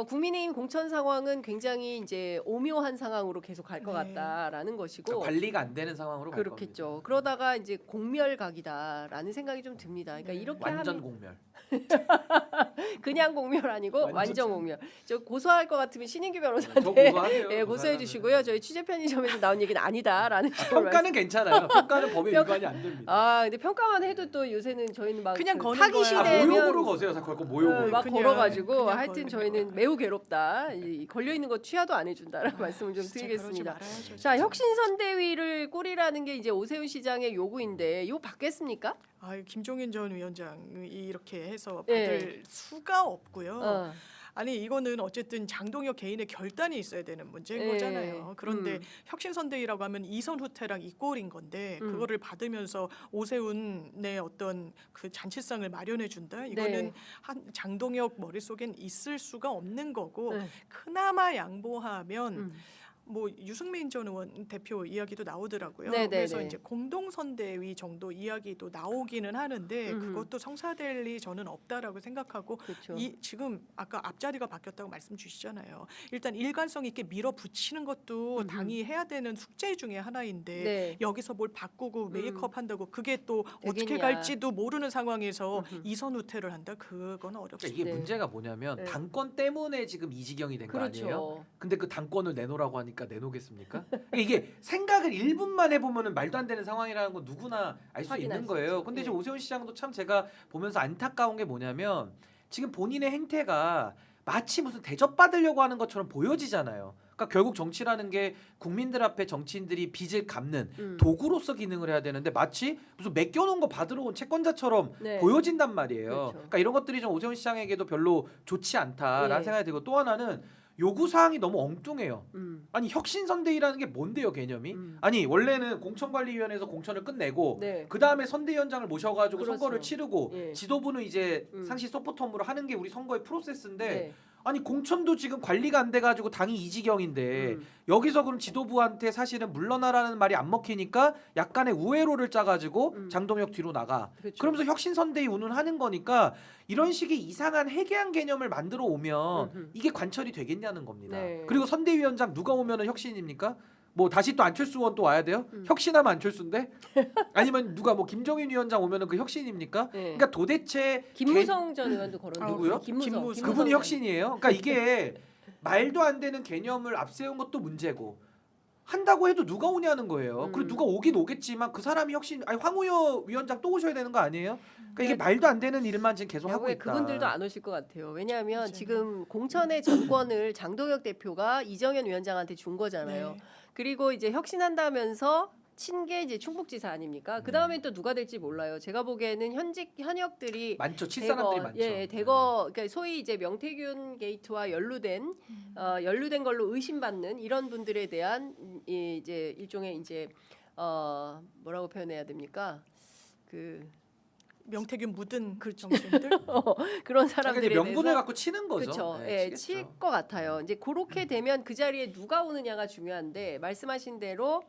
[SPEAKER 1] 국민의힘 공천 상황은 굉장히 이제 오묘한 상황으로 계속 갈 것
[SPEAKER 2] 네.
[SPEAKER 1] 같다라는 것이고
[SPEAKER 3] 그러니까 관리가 안 되는 상황으로 갈
[SPEAKER 1] 그렇겠죠.
[SPEAKER 3] 겁니다.
[SPEAKER 1] 그러다가 이제 공멸각이다라는 생각이 좀 듭니다. 그러니까
[SPEAKER 2] 네.
[SPEAKER 1] 이렇게
[SPEAKER 3] 완전
[SPEAKER 1] 하면
[SPEAKER 3] 공멸.
[SPEAKER 1] 그냥 공멸 아니고
[SPEAKER 3] 완전
[SPEAKER 1] 완전 공멸. 저 고소할 것 같으면 신인규
[SPEAKER 3] 저
[SPEAKER 1] 변호사한테
[SPEAKER 3] 고소하세요.
[SPEAKER 1] 예, 고소해 주시고요. 저희 취재 편의점에서 나온 얘기는 아니다라는 식으로
[SPEAKER 3] 평가는 괜찮아요. 평가는 법에
[SPEAKER 1] 평가-
[SPEAKER 3] 위반이 안 됩니다.
[SPEAKER 1] 근데 평가만 해도 또 요새는 저희는 막
[SPEAKER 2] 그냥
[SPEAKER 1] 그
[SPEAKER 2] 거는
[SPEAKER 1] 타기
[SPEAKER 2] 거야.
[SPEAKER 1] 시대면
[SPEAKER 3] 모욕으로 거세요. 자 걸고 모욕으로.
[SPEAKER 1] 막
[SPEAKER 2] 그냥-
[SPEAKER 1] 걸어가지고
[SPEAKER 2] 그냥
[SPEAKER 1] 하여튼
[SPEAKER 2] 거는
[SPEAKER 1] 저희는
[SPEAKER 2] 거야.
[SPEAKER 1] 매우 괴롭다. 걸려 있는 거 취하도 안 해준다라는 말씀을 좀
[SPEAKER 2] 진짜
[SPEAKER 1] 드리겠습니다.
[SPEAKER 2] 그러지 말아야죠,
[SPEAKER 1] 자,
[SPEAKER 2] 진짜.
[SPEAKER 1] 혁신선대위를 꾸리라는 게 이제 오세훈 시장의 요구인데 이거 받겠습니까?
[SPEAKER 2] 김종인 전 위원장이 이렇게 해서
[SPEAKER 1] 예.
[SPEAKER 2] 받을 수가 없고요.
[SPEAKER 1] 어.
[SPEAKER 2] 아니 이거는 어쨌든 장동혁 개인의 결단이 있어야 되는 문제인
[SPEAKER 1] 예.
[SPEAKER 2] 거잖아요. 그런데 혁신선대위라고 하면 이선 후퇴랑 이 꼴인 건데 그거를 받으면서 오세훈의 어떤 그 잔치상을 마련해 준다. 이거는
[SPEAKER 1] 네.
[SPEAKER 2] 한 장동혁 머릿속엔 있을 수가 없는 거고
[SPEAKER 1] 네.
[SPEAKER 2] 그나마 양보하면
[SPEAKER 1] 음.
[SPEAKER 2] 뭐 유승민 전 의원 대표 이야기도 나오더라고요.
[SPEAKER 1] 네, 네,
[SPEAKER 2] 그래서
[SPEAKER 1] 네.
[SPEAKER 2] 이제 공동선대위 정도 이야기도 나오기는 하는데
[SPEAKER 1] 음흠.
[SPEAKER 2] 그것도 성사될 리 저는 없다라고 생각하고
[SPEAKER 1] 그렇죠.
[SPEAKER 2] 지금 아까 앞자리가 바뀌었다고 말씀 주시잖아요. 일단 일관성 있게 밀어붙이는 것도 당이 해야 되는 숙제 중에 하나인데
[SPEAKER 1] 네.
[SPEAKER 2] 여기서 뭘 바꾸고 메이크업 한다고 그게 또 어떻게
[SPEAKER 1] 되겠냐.
[SPEAKER 2] 갈지도 모르는 상황에서 이선 후퇴를 한다. 그건
[SPEAKER 3] 그러니까
[SPEAKER 2] 어렵습니다.
[SPEAKER 3] 이게
[SPEAKER 1] 네.
[SPEAKER 3] 문제가 뭐냐면
[SPEAKER 1] 네.
[SPEAKER 3] 당권 때문에 지금 이 지경이 된 거 아니에요?
[SPEAKER 1] 그렇죠.
[SPEAKER 3] 근데 그 당권을 내놓으라고 하니까 내놓겠습니까? 그러니까 이게 생각을 1분만 해보면은 말도 안 되는 상황이라는 건 누구나 알 수
[SPEAKER 1] 확인할
[SPEAKER 3] 있는
[SPEAKER 1] 수
[SPEAKER 3] 거예요.
[SPEAKER 1] 있죠.
[SPEAKER 3] 근데
[SPEAKER 1] 예.
[SPEAKER 3] 지금 오세훈 시장도 참 제가 보면서 안타까운 게 뭐냐면 지금 본인의 행태가 마치 무슨 대접받으려고 하는 것처럼 보여지잖아요. 그러니까 결국 정치라는 게 국민들 앞에 정치인들이 빚을 갚는 도구로서 기능을 해야 되는데 마치 무슨 맡겨놓은 거 받으러 온 채권자처럼
[SPEAKER 1] 네.
[SPEAKER 3] 보여진단 말이에요.
[SPEAKER 1] 그렇죠.
[SPEAKER 3] 그러니까 이런 것들이 좀 오세훈 시장에게도 별로 좋지 않다라는
[SPEAKER 1] 예.
[SPEAKER 3] 생각이 들고 또 하나는 요구 사항이 너무 엉뚱해요.
[SPEAKER 1] 음.
[SPEAKER 3] 아니 혁신선대위라는 게 뭔데요 개념이? 아니 원래는 공천관리위원회에서 공천을 끝내고
[SPEAKER 1] 네.
[SPEAKER 3] 그 다음에 선대위원장을 모셔가지고
[SPEAKER 1] 그렇죠.
[SPEAKER 3] 선거를 치르고
[SPEAKER 1] 예.
[SPEAKER 3] 지도부는 이제 상시 소프트홈으로 하는 게 우리 선거의 프로세스인데
[SPEAKER 1] 네.
[SPEAKER 3] 아니 공천도 지금 관리가 안 돼가지고 당이 이 지경인데 여기서 그럼 지도부한테 사실은 물러나라는 말이 안 먹히니까 약간의 우회로를 짜가지고 장동혁 뒤로 나가.
[SPEAKER 1] 그렇죠.
[SPEAKER 3] 그러면서 혁신선대위 운운하는 거니까 이런 식의 이상한 해괴한 개념을 만들어 오면 이게 관철이 되겠냐는 겁니다.
[SPEAKER 1] 네.
[SPEAKER 3] 그리고 선대위원장 누가 오면은 혁신입니까? 뭐 다시 또 안철수 의원 또 와야 돼요? 혁신하면 안철수인데? 아니면 누가 뭐 김종인 위원장 오면은 그 혁신입니까?
[SPEAKER 1] 네.
[SPEAKER 3] 그러니까 도대체
[SPEAKER 1] 김무성 전 의원도 걸었는데
[SPEAKER 3] 누구요?
[SPEAKER 1] 김무성.
[SPEAKER 3] 그분이 혁신이에요. 그러니까 이게 말도 안 되는 개념을 앞세운 것도 문제고 한다고 해도 누가 오냐는 거예요. 그리고 누가 오긴 오겠지만 그 사람이 혁신 아니 황우여 위원장 또 오셔야 되는 거 아니에요? 그러니까 이게 말도 안 되는 일만 지금 계속 하고
[SPEAKER 1] 결국에
[SPEAKER 3] 있다.
[SPEAKER 1] 그분들도 안 오실 것 같아요. 왜냐하면
[SPEAKER 2] 그렇죠.
[SPEAKER 1] 지금 공천의 전권을 장동혁 대표가 이정현 위원장한테 준 거잖아요.
[SPEAKER 2] 네.
[SPEAKER 1] 그리고 이제 혁신한다면서 친 게 이제 충북지사 아닙니까? 그 다음에 또 누가 될지 몰라요. 제가 보기에는 현역들이
[SPEAKER 3] 많죠. 칠 사람들이 많죠.
[SPEAKER 1] 대거 그러니까 소위 이제 명태균 게이트와 연루된 걸로 의심받는 이런 분들에 대한 이제 일종의 이제 뭐라고 표현해야 됩니까? 그
[SPEAKER 2] 명태균 묻은
[SPEAKER 1] 그렇죠.
[SPEAKER 2] 정치인들
[SPEAKER 1] 그런
[SPEAKER 3] 그러니까
[SPEAKER 1] 사람들에
[SPEAKER 3] 이제 명분을
[SPEAKER 1] 대해서
[SPEAKER 3] 갖고 치는 거죠.
[SPEAKER 1] 그렇죠.
[SPEAKER 3] 네,
[SPEAKER 1] 예,
[SPEAKER 3] 치겠죠.
[SPEAKER 1] 칠 것 같아요. 이제 그렇게 되면 그 자리에 누가 오느냐가 중요한데 말씀하신 대로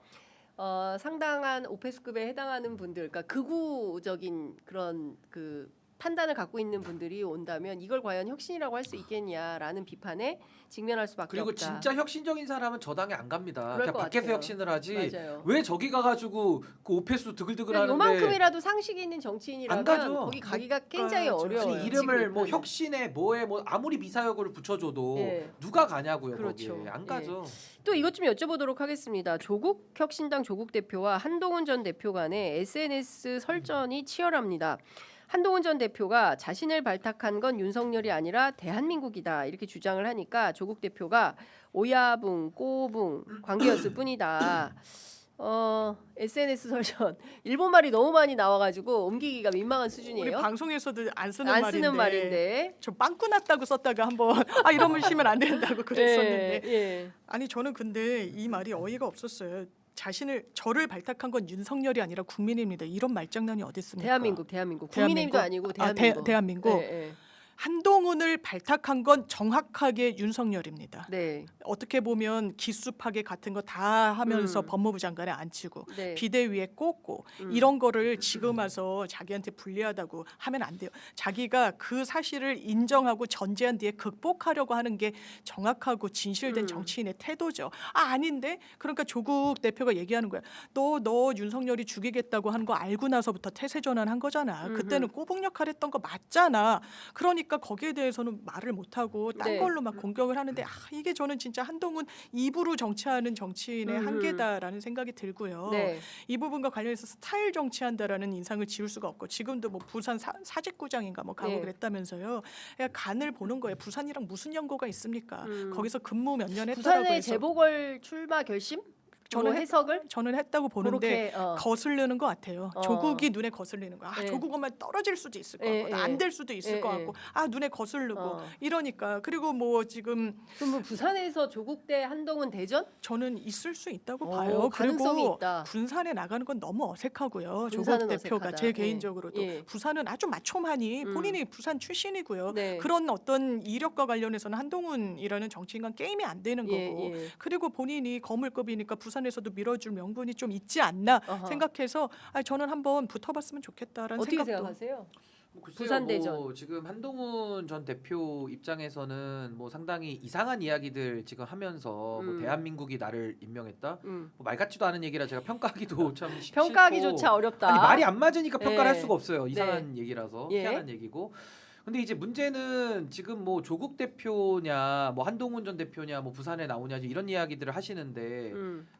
[SPEAKER 1] 상당한 오페스급에 해당하는 분들, 그러니까 극우적인 그런 그 판단을 갖고 있는 분들이 온다면 이걸 과연 혁신이라고 할 수 있겠냐라는 비판에 직면할 수밖에
[SPEAKER 3] 그리고
[SPEAKER 1] 없다.
[SPEAKER 3] 진짜 혁신적인 사람은 저 당에 안 갑니다.
[SPEAKER 1] 그럴
[SPEAKER 3] 그냥
[SPEAKER 1] 것
[SPEAKER 3] 밖에서
[SPEAKER 1] 같아요.
[SPEAKER 3] 혁신을 하지.
[SPEAKER 1] 맞아요.
[SPEAKER 3] 왜 저기 가가지고 그 오페수 드글드글 하는데
[SPEAKER 1] 요만큼이라도 상식이 있는 정치인이라면
[SPEAKER 3] 안 가죠.
[SPEAKER 1] 거기 가기가 굉장히
[SPEAKER 2] 가죠.
[SPEAKER 1] 어려워요.
[SPEAKER 3] 아니, 이름을
[SPEAKER 1] 지금
[SPEAKER 3] 뭐
[SPEAKER 1] 일단은.
[SPEAKER 3] 혁신에 뭐에 뭐 아무리 미사여구를 붙여줘도
[SPEAKER 1] 예.
[SPEAKER 3] 누가 가냐고요.
[SPEAKER 1] 그렇죠.
[SPEAKER 3] 거기에 안 가죠.
[SPEAKER 1] 또 이것 좀 여쭤보도록 하겠습니다. 조국 혁신당 조국 대표와 한동훈 전 대표 간의 SNS 설전이 치열합니다. 한동훈 전 대표가 자신을 발탁한 건 윤석열이 아니라 대한민국이다 이렇게 주장을 하니까 조국 대표가 오야붕 꼬붕 관계였을 뿐이다. SNS 설전 일본 말이 너무 많이 나와가지고 옮기기가 민망한
[SPEAKER 2] 우리
[SPEAKER 1] 수준이에요.
[SPEAKER 2] 방송에서도 안 쓰는
[SPEAKER 1] 안
[SPEAKER 2] 말인데,
[SPEAKER 1] 쓰는 말인데.
[SPEAKER 2] 저 빵꾸 났다고 썼다가 한번 이런 말 쓰면 안 된다고 그랬었는데
[SPEAKER 1] 예.
[SPEAKER 2] 아니 저는 근데 이 말이 어이가 없었어요. 저를 발탁한 건 윤석열이 아니라 국민입니다. 이런 말장난이 어디 있습니까?
[SPEAKER 1] 대한민국. 국민의힘도 아니고 대한민국.
[SPEAKER 2] 대한민국.
[SPEAKER 1] 예.
[SPEAKER 2] 한동훈을 발탁한 건 정확하게 윤석열입니다.
[SPEAKER 1] 네.
[SPEAKER 2] 어떻게 보면 기수파괴 같은 거 다 하면서 법무부 장관에 앉히고
[SPEAKER 1] 네.
[SPEAKER 2] 비대위에 꽂고 이런 거를 지금 와서 자기한테 불리하다고 하면 안 돼요. 자기가 그 사실을 인정하고 전제한 뒤에 극복하려고 하는 게 정확하고 진실된 정치인의 태도죠. 아닌데? 그러니까 조국 대표가 얘기하는 거야. 너 윤석열이 죽이겠다고 하는 거 알고 나서부터 태세 전환한 거잖아. 그때는 꼬북 역할 했던 거 맞잖아. 그러니까 거기에 대해서는 말을 못하고 딴
[SPEAKER 1] 네.
[SPEAKER 2] 걸로 막 공격을 하는데 이게 저는 진짜 한동훈 입으로 정치하는 정치인의 한계다라는 생각이 들고요.
[SPEAKER 1] 네.
[SPEAKER 2] 이 부분과 관련해서 스타일 정치한다라는 인상을 지울 수가 없고 지금도 뭐 부산 사직구장인가 뭐 가고
[SPEAKER 1] 네.
[SPEAKER 2] 그랬다면서요. 그냥 간을 보는 거예요. 부산이랑 무슨 연고가 있습니까? 거기서 근무 몇 년 했더라고요.
[SPEAKER 1] 부산의
[SPEAKER 2] 해서
[SPEAKER 1] 재보궐 출마 결심?
[SPEAKER 2] 저는
[SPEAKER 1] 해석을
[SPEAKER 2] 저는 했다고 보는데
[SPEAKER 1] 그렇게
[SPEAKER 2] 거슬리는 것 같아요. 조국이 눈에 거슬리는 거야.
[SPEAKER 1] 네.
[SPEAKER 2] 조국 오면 떨어질 수도 있을 것
[SPEAKER 1] 네,
[SPEAKER 2] 같고
[SPEAKER 1] 네.
[SPEAKER 2] 안 될 수도 있을
[SPEAKER 1] 네,
[SPEAKER 2] 것
[SPEAKER 1] 네.
[SPEAKER 2] 같고 눈에 거슬리고
[SPEAKER 1] 어.
[SPEAKER 2] 이러니까 그리고 뭐 지금
[SPEAKER 1] 그럼 뭐 부산에서 조국 대 한동훈 대전?
[SPEAKER 2] 저는 있을 수 있다고
[SPEAKER 1] 어,
[SPEAKER 2] 봐요.
[SPEAKER 1] 가능성이
[SPEAKER 2] 그리고
[SPEAKER 1] 있다.
[SPEAKER 2] 군산에 나가는 건 너무 어색하고요.
[SPEAKER 1] 군산은
[SPEAKER 2] 조국 대표가
[SPEAKER 1] 어색하다.
[SPEAKER 2] 제
[SPEAKER 1] 예.
[SPEAKER 2] 개인적으로도
[SPEAKER 1] 예.
[SPEAKER 2] 부산은 아주 마초하니 본인이 부산 출신이고요.
[SPEAKER 1] 네.
[SPEAKER 2] 그런 어떤 이력과 관련해서는 한동훈이라는 정치인과 게임이 안 되는 거고
[SPEAKER 1] 예.
[SPEAKER 2] 그리고 본인이 거물급이니까 부산에서도 밀어줄 명분이 좀 있지 않나
[SPEAKER 1] 어허.
[SPEAKER 2] 생각해서 저는 한번 붙어봤으면 좋겠다라는
[SPEAKER 1] 어떻게
[SPEAKER 2] 생각도
[SPEAKER 1] 생각하세요?
[SPEAKER 3] 뭐 글쎄요,
[SPEAKER 1] 부산
[SPEAKER 3] 뭐
[SPEAKER 1] 대전.
[SPEAKER 3] 지금 한동훈 전 대표 입장에서는 뭐 상당히 이상한 이야기들 지금 하면서 뭐 대한민국이 나를 임명했다. 뭐 말 같지도 않은 얘기라 제가 평가하기도 참
[SPEAKER 1] 평가하기조차
[SPEAKER 3] 싫고.
[SPEAKER 1] 어렵다.
[SPEAKER 3] 아니 말이 안 맞으니까 평가를 할
[SPEAKER 1] 예.
[SPEAKER 3] 수가 없어요. 이상한 얘기라서
[SPEAKER 1] 예.
[SPEAKER 3] 희한한 얘기고. 근데 이제 문제는 지금 뭐 조국 대표냐, 뭐 한동훈 전 대표냐, 뭐 부산에 나오냐 이런 이야기들을 하시는데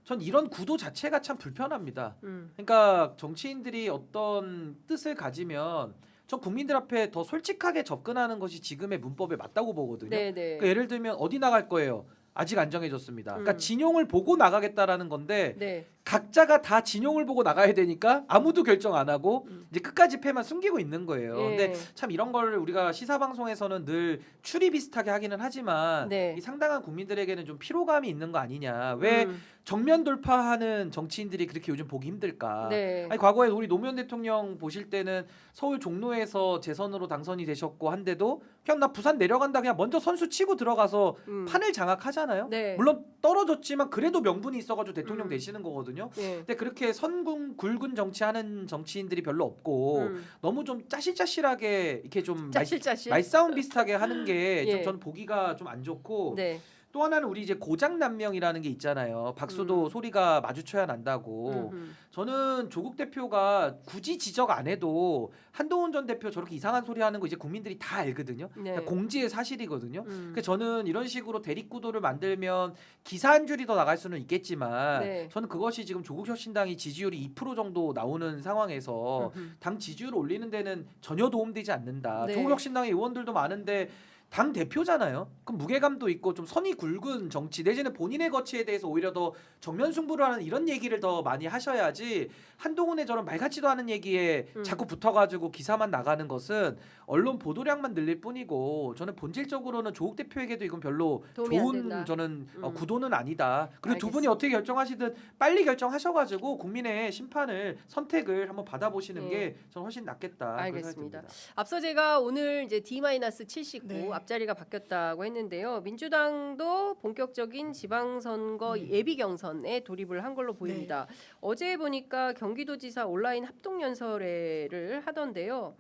[SPEAKER 3] 전 이런 구도 자체가 참 불편합니다. 그러니까 정치인들이 어떤 뜻을 가지면 전 국민들 앞에 더 솔직하게 접근하는 것이 지금의 문법에 맞다고 보거든요.
[SPEAKER 1] 네네.
[SPEAKER 3] 그러니까 예를 들면 어디 나갈 거예요? 아직 안 정해졌습니다. 그러니까 진용을 보고 나가겠다라는 건데
[SPEAKER 1] 네.
[SPEAKER 3] 각자가 다 진용을 보고 나가야 되니까 아무도 결정 안 하고 이제 끝까지 패만 숨기고 있는 거예요.
[SPEAKER 1] 예.
[SPEAKER 3] 근데 참 이런 걸 우리가 시사 방송에서는 늘 추리 비슷하게 하기는 하지만
[SPEAKER 1] 네.
[SPEAKER 3] 이 상당한 국민들에게는 좀 피로감이 있는 거 아니냐. 왜 정면 돌파하는 정치인들이 그렇게 요즘 보기 힘들까?
[SPEAKER 1] 네.
[SPEAKER 3] 아니 과거에 우리 노무현 대통령 보실 때는 서울 종로에서 재선으로 당선이 되셨고 한데도 그냥 나 부산 내려간다 그냥 먼저 선수 치고 들어가서 판을 장악하잖아요.
[SPEAKER 1] 네.
[SPEAKER 3] 물론 떨어졌지만 그래도 명분이 있어가지고 대통령 되시는 거거든요.
[SPEAKER 1] 예.
[SPEAKER 3] 근데 그렇게 굵은 정치하는 정치인들이 별로 없고 너무 좀 짜실짜실하게 이렇게 좀
[SPEAKER 1] 짜실짜실.
[SPEAKER 3] 말싸움 비슷하게 하는 게 좀
[SPEAKER 1] 예.
[SPEAKER 3] 저는 보기가 좀 안 좋고
[SPEAKER 1] 네.
[SPEAKER 3] 또 하나는 우리 이제 고장난명이라는 게 있잖아요. 박수도 소리가 마주쳐야 난다고. 저는 조국 대표가 굳이 지적 안 해도 한동훈 전 대표 저렇게 이상한 소리 하는 거 이제 국민들이 다 알거든요.
[SPEAKER 1] 네.
[SPEAKER 3] 그러니까 공지의 사실이거든요. 그래서 저는 이런 식으로 대립구도를 만들면 기사 한 줄이 더 나갈 수는 있겠지만
[SPEAKER 1] 네.
[SPEAKER 3] 저는 그것이 지금 조국혁신당이 지지율이 2% 정도 나오는 상황에서 당 지지율을 올리는 데는 전혀 도움되지 않는다.
[SPEAKER 1] 네.
[SPEAKER 3] 조국혁신당의 의원들도 많은데 당 대표잖아요. 그럼 무게감도 있고 좀 선이 굵은 정치 내지는 본인의 거취에 대해서 오히려 더 정면 승부를 하는 이런 얘기를 더 많이 하셔야지 한동훈의 저런 말 같지도 않은 얘기에 자꾸 붙어가지고 기사만 나가는 것은 언론 보도량만 늘릴 뿐이고 저는 본질적으로는 조국 대표에게도 이건 별로
[SPEAKER 1] 도움이 안
[SPEAKER 3] 좋은
[SPEAKER 1] 된다.
[SPEAKER 3] 저는 구도는 아니다. 그리고 두 분이
[SPEAKER 1] 알겠습니다.
[SPEAKER 3] 어떻게 결정하시든 빨리 결정하셔가지고 국민의 심판을 선택을 한번 받아보시는
[SPEAKER 1] 예.
[SPEAKER 3] 게 저는 훨씬 낫겠다. 그런 생각이
[SPEAKER 1] 알겠습니다.
[SPEAKER 3] 듭니다.
[SPEAKER 1] 앞서 제가 오늘 이제 D-79
[SPEAKER 2] 네.
[SPEAKER 1] 앞자리가 바뀌었다고 했는데요. 민주당도 본격적인 지방선거 예비 경선에 돌입을 한 걸로 보입니다. 어제 보니까 경기도지사 온라인 합동연설회를 하던데요.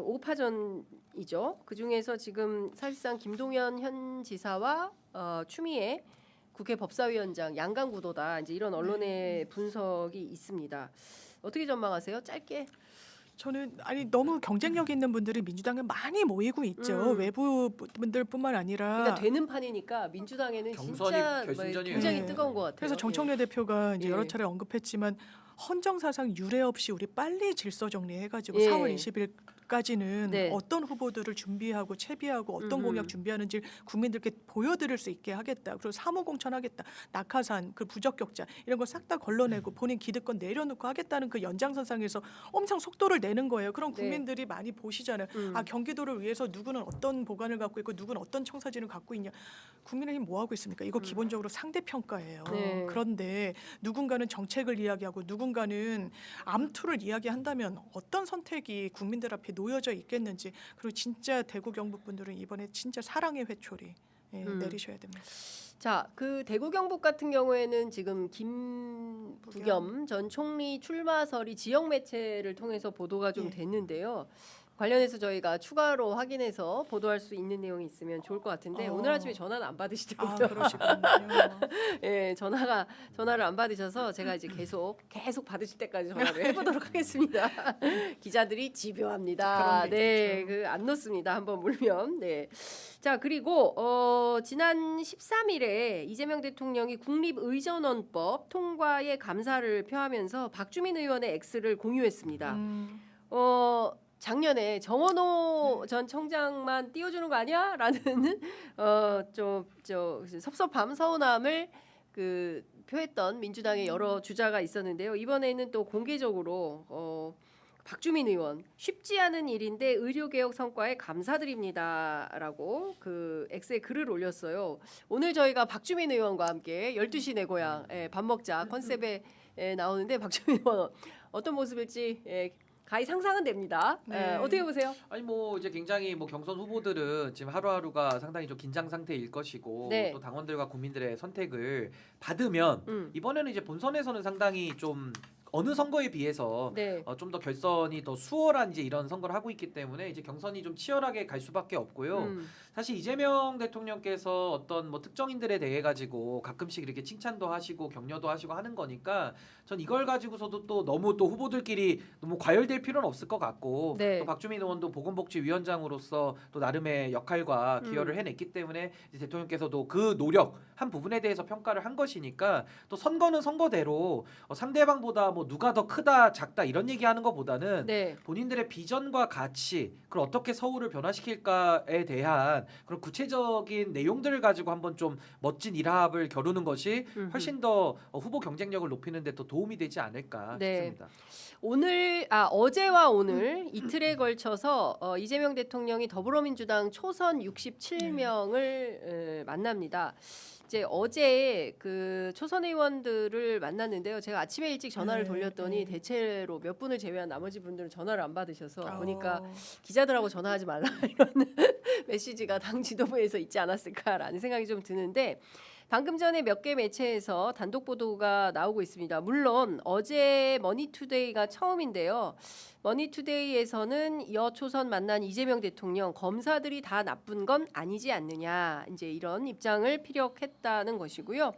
[SPEAKER 1] 오파전이죠. 그 중에서 지금 사실상 김동연 현 지사와 추미애 국회 법사위원장 양강 구도다. 이제 이런 언론의 분석이 있습니다. 어떻게 전망하세요? 짧게.
[SPEAKER 2] 저는 너무 경쟁력 있는 분들이 민주당에 많이 모이고 있죠. 외부 분들뿐만 아니라.
[SPEAKER 1] 그러니까 되는 판이니까 민주당에는
[SPEAKER 3] 경선이
[SPEAKER 1] 진짜
[SPEAKER 3] 결승전이에요.
[SPEAKER 1] 굉장히
[SPEAKER 2] 네.
[SPEAKER 1] 뜨거운 것 같아요.
[SPEAKER 2] 그래서 정청래 대표가 이제
[SPEAKER 1] 예.
[SPEAKER 2] 여러 차례 언급했지만 헌정사상 유례 없이 우리 빨리 질서 정리해가지고
[SPEAKER 1] 예.
[SPEAKER 2] 4월 20일까지는
[SPEAKER 1] 네.
[SPEAKER 2] 어떤 후보들을 준비하고 채비하고 어떤
[SPEAKER 1] 음흠.
[SPEAKER 2] 공약 준비하는지 국민들께 보여드릴 수 있게 하겠다. 그리고 사무공천하겠다. 낙하산, 그 부적격자 이런 거 싹 다 걸러내고 본인 기득권 내려놓고 하겠다는 그 연장선상에서 엄청 속도를 내는 거예요. 그럼
[SPEAKER 1] 네.
[SPEAKER 2] 국민들이 많이 보시잖아요. 아 경기도를 위해서 누구는 어떤 보관을 갖고 있고 누구는 어떤 청사진을 갖고 있냐. 국민의힘 뭐 하고 있습니까? 이거 기본적으로 상대 평가예요.
[SPEAKER 1] 네.
[SPEAKER 2] 그런데 누군가는 정책을 이야기하고 누군가는 암투를 이야기한다면 어떤 선택이 국민들 앞에 놓여져 있겠는지. 그리고 진짜 대구 경북 분들은 이번에 진짜 사랑의 회초리 내리셔야 됩니다.
[SPEAKER 1] 자, 그 대구 경북 같은 경우에는 지금 김부겸 전 총리 출마설이 지역 매체를 통해서 보도가 좀
[SPEAKER 2] 예.
[SPEAKER 1] 됐는데요. 관련해서 저희가 추가로 확인해서 보도할 수 있는 내용이 있으면 좋을 것 같은데 오늘 아침에 전화는 안 받으시더라고요.
[SPEAKER 2] 그러시군요.
[SPEAKER 1] 예, 전화를 안 받으셔서 제가 이제 계속 받으실 때까지 전화를 해보도록 하겠습니다. 기자들이 집요합니다.
[SPEAKER 2] 그런 게
[SPEAKER 1] 네,
[SPEAKER 2] 있죠.
[SPEAKER 1] 그 안 놓습니다. 한번 물면. 네. 자, 그리고 지난 13일에 이재명 대통령이 국립의전원법 통과에 감사를 표하면서 박주민 의원의 X를 공유했습니다. 작년에 정원호 전 청장만 띄워주는 거 아니야? 라는 좀 섭섭함, 서운함을 그 표했던 민주당의 여러 주자가 있었는데요. 이번에는 또 공개적으로 박주민 의원 쉽지 않은 일인데 의료개혁 성과에 감사드립니다라고 그 X에 글을 올렸어요. 오늘 저희가 박주민 의원과 함께 12시 내 고향 밥 먹자 컨셉에 나오는데 박주민 의원 어떤 모습일지 가히 상상은 됩니다.
[SPEAKER 2] 네.
[SPEAKER 1] 어떻게 보세요?
[SPEAKER 3] 아니 뭐 이제 굉장히 뭐 경선 후보들은 지금 하루하루가 상당히 좀 긴장 상태일 것이고
[SPEAKER 1] 네.
[SPEAKER 3] 또 당원들과 국민들의 선택을 받으면 이번에는 이제 본선에서는 상당히 좀 어느 선거에 비해서
[SPEAKER 1] 네.
[SPEAKER 3] 좀 더 결선이 더 수월한 이제 이런 선거를 하고 있기 때문에 이제 경선이 좀 치열하게 갈 수밖에 없고요. 사실 이재명 대통령께서 어떤 뭐 특정인들에 대해 가지고 가끔씩 이렇게 칭찬도 하시고 격려도 하시고 하는 거니까 전 이걸 가지고서도 또 너무 또 후보들끼리 너무 과열될 필요는 없을 것 같고
[SPEAKER 1] 네.
[SPEAKER 3] 또 박주민 의원도 보건복지위원장으로서 또 나름의 역할과 기여를 해냈기 때문에 이제 대통령께서도 그 노력 한 부분에 대해서 평가를 한 것이니까 또 선거는 선거대로 상대방보다 뭐 누가 더 크다 작다 이런 얘기하는 것보다는
[SPEAKER 1] 네.
[SPEAKER 3] 본인들의 비전과 가치 그걸 어떻게 서울을 변화시킬까에 대한 그런 구체적인 내용들을 가지고 한번 좀 멋진 일합을 겨루는 것이 훨씬 더 후보 경쟁력을 높이는 데 더 도움이 되지 않을까
[SPEAKER 1] 네.
[SPEAKER 3] 싶습니다.
[SPEAKER 1] 어제와 오늘 이틀에 걸쳐서 이재명 대통령이 더불어민주당 초선 67명을 만납니다. 이제 어제 그 초선 의원들을 만났는데요. 제가 아침에 일찍 전화를 돌렸더니 대체로 몇 분을 제외한 나머지 분들은 전화를 안 받으셔서 보니까 기자들하고 전화하지 말라 이런 메시지가 당 지도부에서 있지 않았을까라는 생각이 좀 드는데 방금 전에 몇 개 매체에서 단독 보도가 나오고 있습니다. 물론 어제 머니투데이가 처음인데요. 머니투데이에서는 여초선 만난 이재명 대통령 검사들이 다 나쁜 건 아니지 않느냐 이제 이런 입장을 피력했다는 것이고요.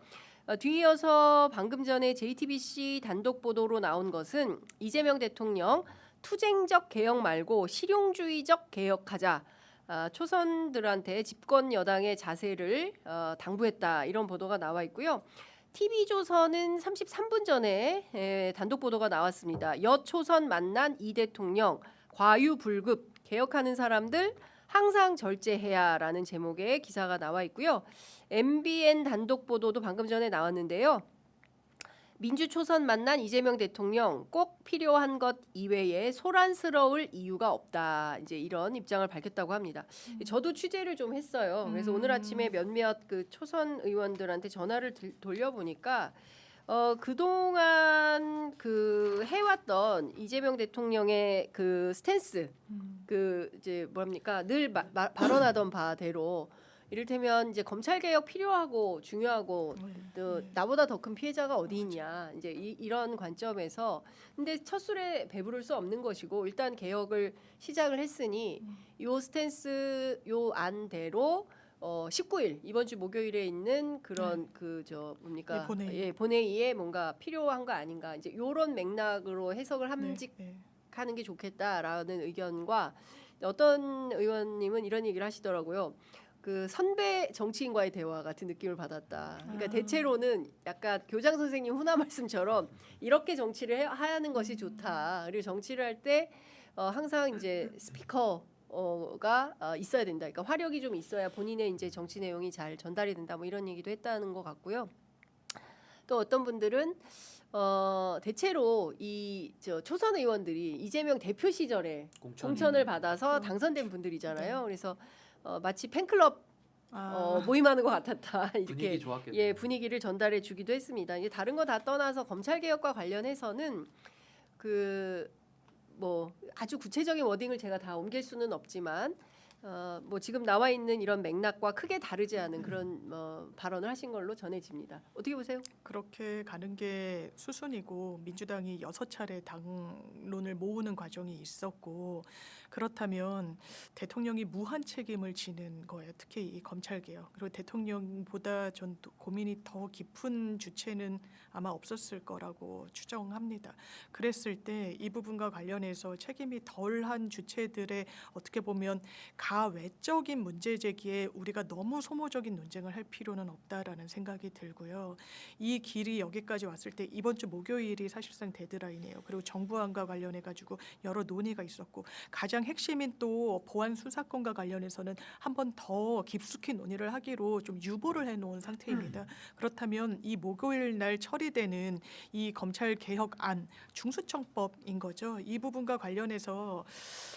[SPEAKER 1] 뒤이어서 방금 전에 JTBC 단독 보도로 나온 것은 이재명 대통령 투쟁적 개혁 말고 실용주의적 개혁하자. 초선들한테 집권 여당의 자세를 당부했다 이런 보도가 나와 있고요. TV조선은 33분 전에 단독 보도가 나왔습니다. 여초선 만난 이 대통령 과유불급 개혁하는 사람들 항상 절제해야라는 제목의 기사가 나와 있고요. MBN 단독 보도도 방금 전에 나왔는데요. 민주초선 만난 이재명 대통령 꼭 필요한 것 이외에 소란스러울 이유가 없다. 이제 이런 입장을 밝혔다고 합니다. 저도 취재를 좀 했어요. 그래서 오늘 아침에 몇몇 그 초선 의원들한테 전화를 돌려보니까 그동안 그 해왔던 이재명 대통령의 그 스탠스, 그 이제 뭡니까 늘 발언하던 바대로 이를테면 이제 검찰 개혁 필요하고 중요하고 또 나보다 더 큰 피해자가 어디 있냐 이제 이런 관점에서 근데 첫 술에 배부를 수 없는 것이고 일단 개혁을 시작을 했으니 요 스탠스 요 안대로 19일 이번 주 목요일에 있는 그런 그 저 뭡니까
[SPEAKER 2] 본회의.
[SPEAKER 1] 본회의에 뭔가 필요한 거 아닌가 이제 요런 맥락으로 해석을 함직하는 게 좋겠다라는 의견과 어떤 의원님은 이런 얘기를 하시더라고요. 그 선배 정치인과의 대화 같은 느낌을 받았다. 그러니까 대체로는 약간 교장 선생님 훈화 말씀처럼 이렇게 정치를 하는 것이 좋다. 그리고 정치를 할 때 항상 이제 스피커가 있어야 된다. 그러니까 화력이 좀 있어야 본인의 이제 정치 내용이 잘 전달이 된다. 뭐 이런 얘기도 했다는 것 같고요. 또 어떤 분들은 대체로 이 초선 의원들이 이재명 대표 시절에 공천을 받아서 당선된 분들이잖아요. 그래서 마치 팬클럽 모임하는 것 같았다 이렇게
[SPEAKER 3] 분위기 좋았겠네요.
[SPEAKER 1] 예 분위기를 전달해 주기도 했습니다. 이제 다른 거 다 떠나서 검찰 개혁과 관련해서는 그 뭐 아주 구체적인 워딩을 제가 다 옮길 수는 없지만 뭐 지금 나와 있는 이런 맥락과 크게 다르지 않은 그런 발언을 하신 걸로 전해집니다. 어떻게 보세요?
[SPEAKER 2] 그렇게 가는 게 수순이고 민주당이 6차례 당론을 모으는 과정이 있었고 그렇다면 대통령이 무한 책임을 지는 거예요. 특히 이 검찰 개혁. 그리고 대통령보다 전 고민이 더 깊은 주체는 아마 없었을 거라고 추정합니다. 그랬을 때 이 부분과 관련해서 책임이 덜한 주체들의 어떻게 보면 가외적인 문제 제기에 우리가 너무 소모적인 논쟁을 할 필요는 없다라는 생각이 들고요. 이 길이 여기까지 왔을 때 이번 주 목요일이 사실상 데드라인이에요. 그리고 정부안과 관련해 가지고 여러 논의가 있었고 가장 핵심인 또 보안 수사권과 관련해서는 한 번 더 깊숙이 논의를 하기로 좀 유보를 해놓은 상태입니다. 그렇다면 이 목요일 날 처리되는 이 검찰 개혁안 중수청법인 거죠. 이 부분과 관련해서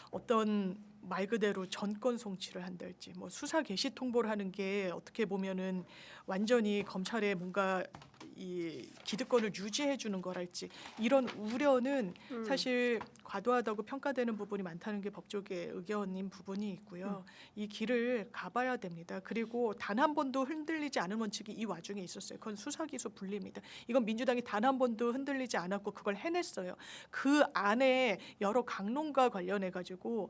[SPEAKER 2] 어떤 말 그대로 전권 송치를 한달지 뭐 수사 개시 통보를 하는 게 어떻게 보면은 완전히 검찰에 뭔가 이 기득권을 유지해 주는 거랄지 이런 우려는 사실 과도하다고 평가되는 부분이 많다는 게 법조계 의견인 부분이 있고요. 이 길을 가봐야 됩니다. 그리고 단 한 번도 흔들리지 않은 원칙이 이 와중에 있었어요. 그건 수사기소 분리입니다. 이건 민주당이 단 한 번도 흔들리지 않았고 그걸 해냈어요. 그 안에 여러 강론과 관련해 가지고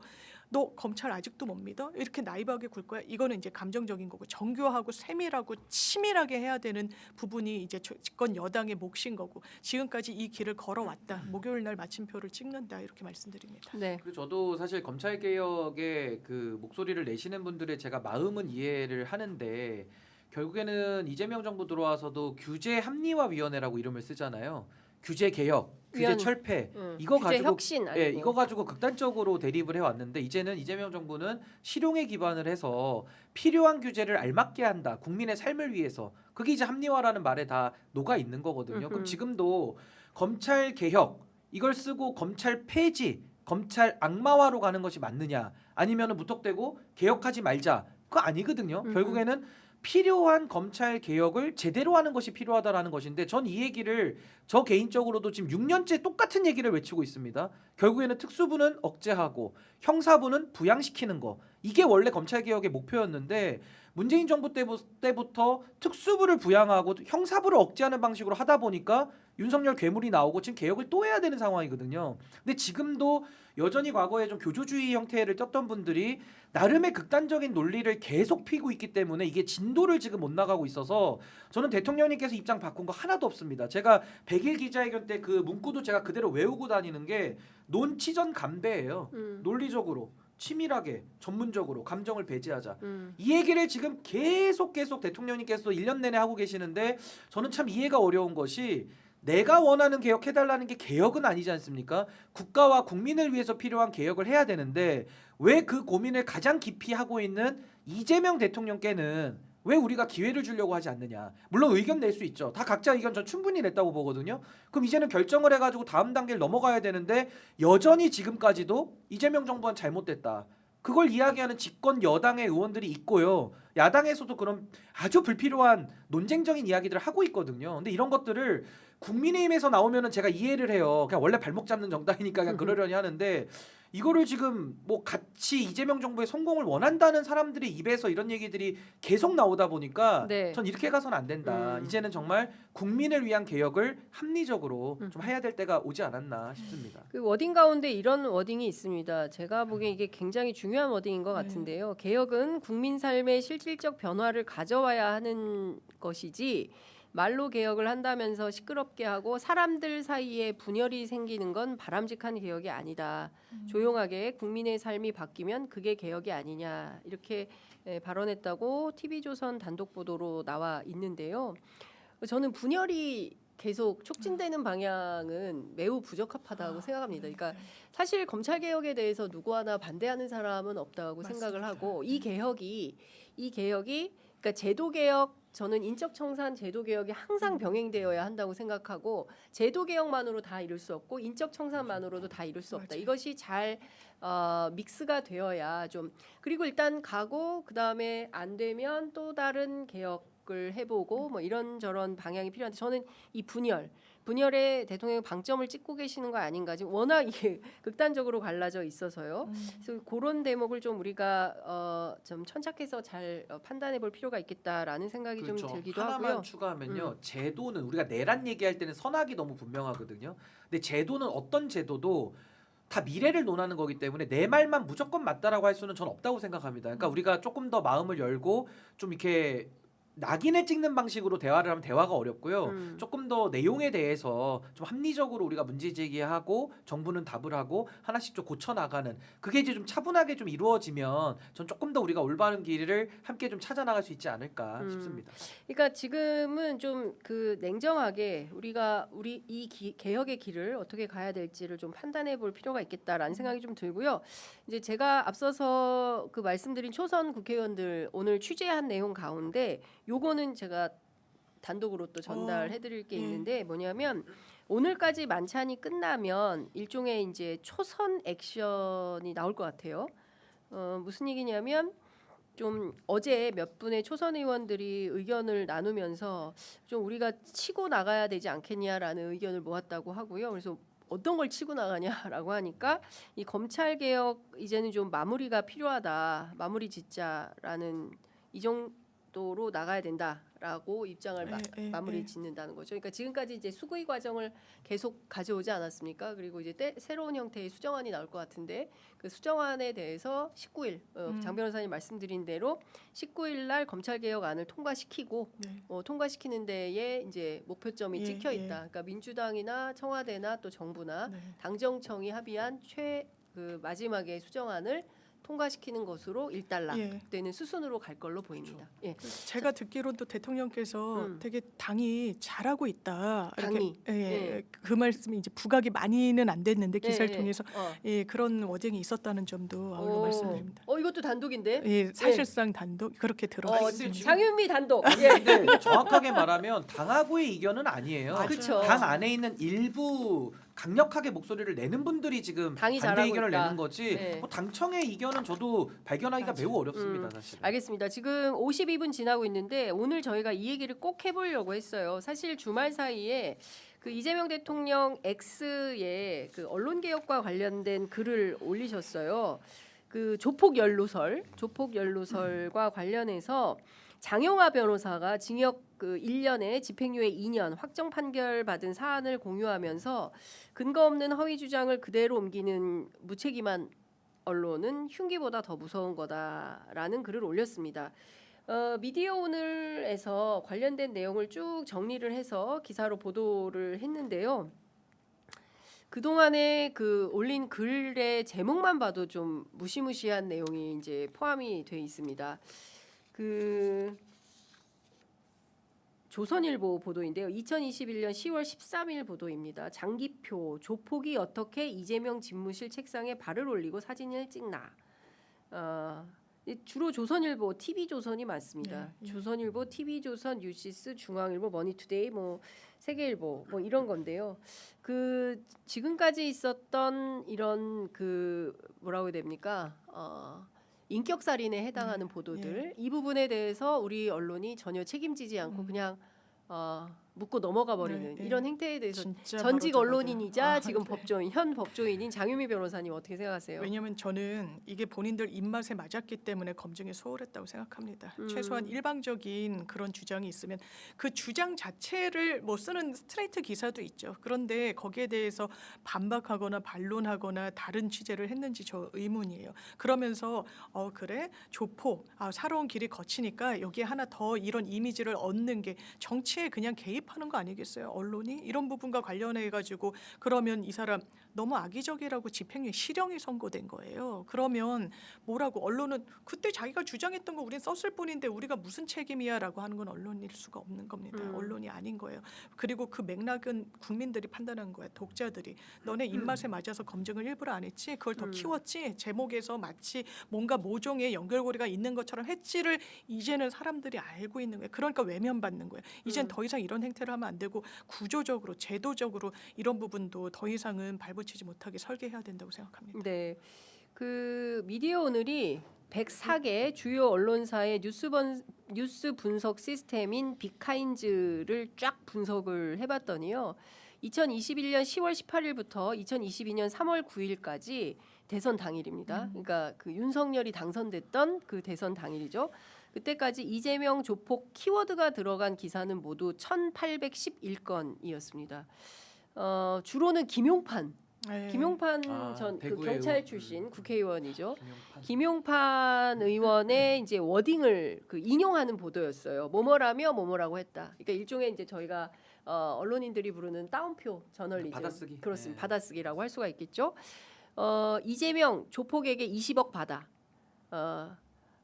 [SPEAKER 2] 너 검찰 아직도 못 믿어? 이렇게 나이브하게 굴 거야? 이거는 이제 감정적인 거고 정교하고 세밀하고 치밀하게 해야 되는 부분이 이제 집권 여당의 몫인 거고 지금까지 이 길을 걸어왔다. 목요일 날 마침표를 찍는다 이렇게 말씀드립니다.
[SPEAKER 1] 네.
[SPEAKER 3] 그리고 저도 사실 검찰 개혁의 그 목소리를 내시는 분들의 제가 마음은 이해를 하는데 결국에는 이재명 정부 들어와서도 규제 합리화 위원회라고 이름을 쓰잖아요. 규제 개혁, 규제 철폐 이거
[SPEAKER 1] 규제
[SPEAKER 3] 가지고
[SPEAKER 1] 혁신 아니고.
[SPEAKER 3] 예, 이거 가지고 극단적으로 대립을 해왔는데 이제는 이재명 정부는 실용에 기반을 해서 필요한 규제를 알맞게 한다. 국민의 삶을 위해서. 그게 이제 합리화라는 말에 다 녹아 있는 거거든요. 그럼 지금도 검찰 개혁 이걸 쓰고 검찰 폐지, 검찰 악마화로 가는 것이 맞느냐? 아니면은 무턱대고 개혁하지 말자. 그거 아니거든요. 결국에는 필요한 검찰 개혁을 제대로 하는 것이 필요하다라는 것인데 전 이 얘기를 저 개인적으로도 지금 6년째 똑같은 얘기를 외치고 있습니다. 결국에는 특수부는 억제하고 형사부는 부양시키는 거. 이게 원래 검찰 개혁의 목표였는데 문재인 정부 때부터 특수부를 부양하고 형사부를 억제하는 방식으로 하다 보니까 윤석열 괴물이 나오고 지금 개혁을 또 해야 되는 상황이거든요. 근데 지금도 여전히 과거에 좀 교조주의 형태를 떴던 분들이 나름의 극단적인 논리를 계속 피고 있기 때문에 이게 진도를 지금 못 나가고 있어서 저는 대통령님께서 입장 바꾼 거 하나도 없습니다. 제가 100일 기자회견 때 그 문구도 제가 그대로 외우고 다니는 게 논치전 감배예요. 논리적으로 치밀하게 전문적으로 감정을 배제하자. 이 얘기를 지금 계속 대통령님께서 1년 내내 하고 계시는데 저는 참 이해가 어려운 것이 내가 원하는 개혁 해달라는 게 개혁은 아니지 않습니까? 국가와 국민을 위해서 필요한 개혁을 해야 되는데 왜 그 고민을 가장 깊이 하고 있는 이재명 대통령께는 왜 우리가 기회를 주려고 하지 않느냐. 물론 의견 낼 수 있죠. 다 각자 의견 전 충분히 냈다고 보거든요. 그럼 이제는 결정을 해가지고 다음 단계를 넘어가야 되는데 여전히 지금까지도 이재명 정부는 잘못됐다. 그걸 이야기하는 집권 여당의 의원들이 있고요. 야당에서도 그런 아주 불필요한 논쟁적인 이야기들을 하고 있거든요. 근데 이런 것들을 국민의힘에서 나오면은 제가 이해를 해요. 그냥 원래 발목 잡는 정당이니까 그냥 그러려니 하는데 이거를 지금 뭐 같이 이재명 정부의 성공을 원한다는 사람들의 입에서 이런 얘기들이 계속 나오다 보니까
[SPEAKER 1] 네.
[SPEAKER 3] 전 이렇게 가서는 안 된다. 이제는 정말 국민을 위한 개혁을 합리적으로 좀 해야 될 때가 오지 않았나 싶습니다.
[SPEAKER 1] 그 워딩 가운데 이런 워딩이 있습니다. 제가 보기엔 이게 굉장히 중요한 워딩인 것 같은데요. 개혁은 국민 삶의 실질적 변화를 가져와야 하는 것이지 말로 개혁을 한다면서 시끄럽게 하고 사람들 사이에 분열이 생기는 건 바람직한 개혁이 아니다. 조용하게 국민의 삶이 바뀌면 그게 개혁이 아니냐 이렇게 발언했다고 TV조선 단독 보도로 나와 있는데요. 저는 분열이 계속 촉진되는 방향은 매우 부적합하다고 생각합니다. 그러니까 사실 검찰 개혁에 대해서 누구 하나 반대하는 사람은 없다고
[SPEAKER 2] 맞습니다.
[SPEAKER 1] 생각을 하고 이 개혁이 그러니까 제도 개혁 저는 인적 청산 제도 개혁이 항상 병행되어야 한다고 생각하고 제도 개혁만으로 다 이룰 수 없고 인적 청산만으로도 다 이룰 수 없다.
[SPEAKER 2] 맞아요.
[SPEAKER 1] 이것이 잘 믹스가 되어야 좀 그리고 일단 가고 그다음에 안 되면 또 다른 개혁을 해보고 뭐 이런저런 방향이 필요한데 저는 이 분열에 대통령이 방점을 찍고 계시는 거 아닌가 지금 워낙 이게 극단적으로 갈라져 있어서요. 그래서 그런 대목을 좀 우리가 좀 천착해서 잘 판단해 볼 필요가 있겠다라는 생각이 좀 들기도
[SPEAKER 3] 하나만
[SPEAKER 1] 하고요.
[SPEAKER 3] 추가하면요. 제도는 우리가 내란 얘기할 때는 선악이 너무 분명하거든요. 근데 제도는 어떤 제도도 다 미래를 논하는 거기 때문에 내 말만 무조건 맞다라고 할 수는 전 없다고 생각합니다. 그러니까 우리가 조금 더 마음을 열고 좀 이렇게 낙인을 찍는 방식으로 대화를 하면 대화가 어렵고요. 조금 더 내용에 대해서 좀 합리적으로 우리가 문제 제기하고 정부는 답을 하고 하나씩 좀 고쳐 나가는 그게 이제 좀 차분하게 좀 이루어지면 전 조금 더 우리가 올바른 길을 함께 좀 찾아 나갈 수 있지 않을까 싶습니다.
[SPEAKER 1] 그러니까 지금은 좀 그 냉정하게 우리 이 개혁의 길을 어떻게 가야 될지를 좀 판단해 볼 필요가 있겠다라는 생각이 좀 들고요. 이제 제가 앞서서 그 말씀드린 초선 국회의원들 오늘 취재한 내용 가운데 요거는 제가 단독으로 또 전달해 드릴 게 있는데 뭐냐면 오늘까지 만찬이 끝나면 일종의 이제 초선 액션이 나올 것 같아요. 무슨 얘기냐면 좀 어제 몇 분의 초선 의원들이 의견을 나누면서 좀 우리가 치고 나가야 되지 않겠냐라는 의견을 모았다고 하고요. 그래서 어떤 걸 치고 나가냐라고 하니까 이 검찰 개혁 이제는 좀 마무리가 필요하다. 마무리 짓자라는 이 정도로 나가야 된다라고 입장을 마무리 짓는다는 거죠. 그러니까 지금까지 이제 수구의 과정을 계속 가져오지 않았습니까? 그리고 이제 새로운 형태의 수정안이 나올 것 같은데 그 수정안에 대해서 19일 장 변호사님 말씀드린 대로 19일 날 검찰 개혁안을 통과시키고 통과시키는 데에 이제 목표점이 찍혀 있다. 그러니까 민주당이나 청와대나 또 정부나 당정청이 합의한 그 마지막에 수정안을 통과시키는 것으로 일단락되는 수순으로 갈 걸로 보입니다. 예.
[SPEAKER 2] 제가 듣기로는 또 대통령께서 되게 당이 잘하고 있다.
[SPEAKER 1] 당이.
[SPEAKER 2] 그 말씀이 이제 부각이 많이는 안 됐는데 기사를
[SPEAKER 1] 예.
[SPEAKER 2] 통해서 그런 워딩이 있었다는 점도 아울러 말씀드립니다.
[SPEAKER 1] 이것도 단독인데.
[SPEAKER 2] 예, 사실상 단독 그렇게 들어가 있습니다.
[SPEAKER 1] 장윤미 단독.
[SPEAKER 3] 근데 정확하게 말하면 당하고의 이견은 아니에요.
[SPEAKER 1] 그렇죠.
[SPEAKER 3] 당 안에 있는 일부 강력하게 목소리를 내는 분들이 지금
[SPEAKER 1] 당이
[SPEAKER 3] 반대
[SPEAKER 1] 잘하고
[SPEAKER 3] 의견을
[SPEAKER 1] 있다.
[SPEAKER 3] 내는 거지
[SPEAKER 1] 네.
[SPEAKER 3] 뭐 당청의 의견은 저도 발견하기가 매우 어렵습니다. 사실.
[SPEAKER 1] 알겠습니다. 지금 52분 지나고 있는데 오늘 저희가 이 얘기를 꼭 해보려고 했어요. 사실 주말 사이에 그 이재명 대통령 X에 그 언론 개혁과 관련된 글을 올리셨어요. 그 조폭 연루설과 관련해서 장영하 변호사가 징역 그 1년에 집행유예 2년 확정 판결 받은 사안을 공유하면서 근거 없는 허위 주장을 그대로 옮기는 무책임한 언론은 흉기보다 더 무서운 거다라는 글을 올렸습니다. 미디어 오늘에서 관련된 내용을 쭉 정리를 해서 기사로 보도를 했는데요. 그동안에 그 올린 글의 제목만 봐도 좀 무시무시한 내용이 이제 포함이 돼 있습니다. 그 조선일보 보도인데요. 2021년 10월 13일 보도입니다. 장기표 조폭이 어떻게 이재명 집무실 책상에 발을 올리고 사진을 찍나. 주로 조선일보, TV조선이 많습니다. 조선일보, TV조선, 뉴시스, 중앙일보, 머니투데이, 뭐 세계일보 뭐 이런 건데요. 그 지금까지 있었던 이런 그 뭐라고 해야 됩니까? 인격살인에 해당하는 보도들 이 부분에 대해서 우리 언론이 전혀 책임지지 않고 그냥 묻고 넘어가 버리는
[SPEAKER 2] 네.
[SPEAKER 1] 이런 행태에 대해서
[SPEAKER 2] 진짜
[SPEAKER 1] 전직
[SPEAKER 2] 바로
[SPEAKER 1] 언론인이자 지금
[SPEAKER 2] 네.
[SPEAKER 1] 법조인 현 법조인인 장유미 변호사님 어떻게 생각하세요?
[SPEAKER 2] 왜냐하면 저는 이게 본인들 입맛에 맞았기 때문에 검증에 소홀했다고 생각합니다. 최소한 일방적인 그런 주장이 있으면 그 주장 자체를 뭐 쓰는 스트레이트 기사도 있죠. 그런데 거기에 대해서 반박하거나 반론하거나 다른 취재를 했는지 저 의문이에요. 그러면서 그래 조폭 살아온 길이 거치니까 여기에 하나 더 이런 이미지를 얻는 게 정치에 그냥 개입하는 거 아니겠어요? 언론이 이런 부분과 관련해 가지고 그러면 이 사람 너무 악의적이라고 집행유예 실형이 선고된 거예요. 그러면 뭐라고 언론은 그때 자기가 주장했던 거 우린 썼을 뿐인데 우리가 무슨 책임이야라고 하는 건 언론일 수가 없는 겁니다. 언론이 아닌 거예요. 그리고 그 맥락은 국민들이 판단한 거야. 독자들이 너네 입맛에 맞아서 검증을 일부러 안 했지 그걸 더 키웠지 제목에서 마치 뭔가 모종의 연결고리가 있는 것처럼 했지를 이제는 사람들이 알고 있는 거예요. 그러니까 외면받는 거예요. 이젠 더 이상 이런 행태를 하면 안 되고 구조적으로 제도적으로 이런 부분도 더 이상은 발붙이지 못하게 설계해야 된다고 생각합니다.
[SPEAKER 1] 네, 그 미디어 오늘이 104개 주요 언론사의 뉴스 분석 시스템인 빅카인즈를 쫙 분석을 해봤더니요. 2021년 10월 18일부터 2022년 3월 9일까지 대선 당일입니다. 그러니까 그 윤석열이 당선됐던 그 대선 당일이죠. 그때까지 이재명 조폭 키워드가 들어간 기사는 모두 1,811건이었습니다. 주로는 김용판
[SPEAKER 2] 네.
[SPEAKER 1] 김용판 전 그
[SPEAKER 3] 대구의
[SPEAKER 1] 경찰 출신 국회의원이죠.
[SPEAKER 3] 김용판.
[SPEAKER 1] 김용판 의원의 이제 워딩을 그 인용하는 보도였어요. 뭐뭐라며 뭐뭐라고 했다. 그러니까 일종의 이제 저희가 언론인들이 부르는 따옴표 저널리즘.
[SPEAKER 3] 받아쓰기.
[SPEAKER 1] 그렇습니다.
[SPEAKER 3] 네.
[SPEAKER 1] 받아쓰기라고 할 수가 있겠죠. 이재명 조폭에게 20억 받아.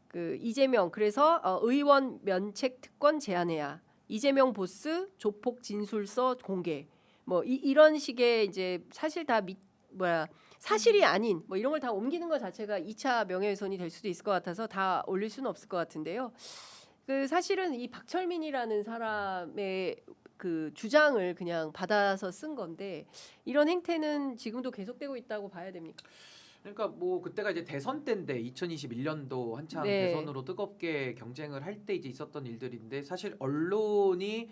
[SPEAKER 1] 그 이재명 그래서 의원 면책 특권 제한해야. 이재명 보스 조폭 진술서 공개. 뭐 이런 식의 이제 사실 다 사실이 아닌 뭐 이런 걸 다 옮기는 것 자체가 2차 명예훼손이 될 수도 있을 것 같아서 다 올릴 수는 없을 것 같은데요. 그 사실은 이 박철민이라는 사람의 그 주장을 그냥 받아서 쓴 건데 이런 행태는 지금도 계속되고 있다고 봐야 됩니까?
[SPEAKER 3] 그러니까 뭐 그때가 이제 대선 때인데 2021년도 한창
[SPEAKER 1] 네.
[SPEAKER 3] 대선으로 뜨겁게 경쟁을 할 때 이제 있었던 일들인데 사실 언론의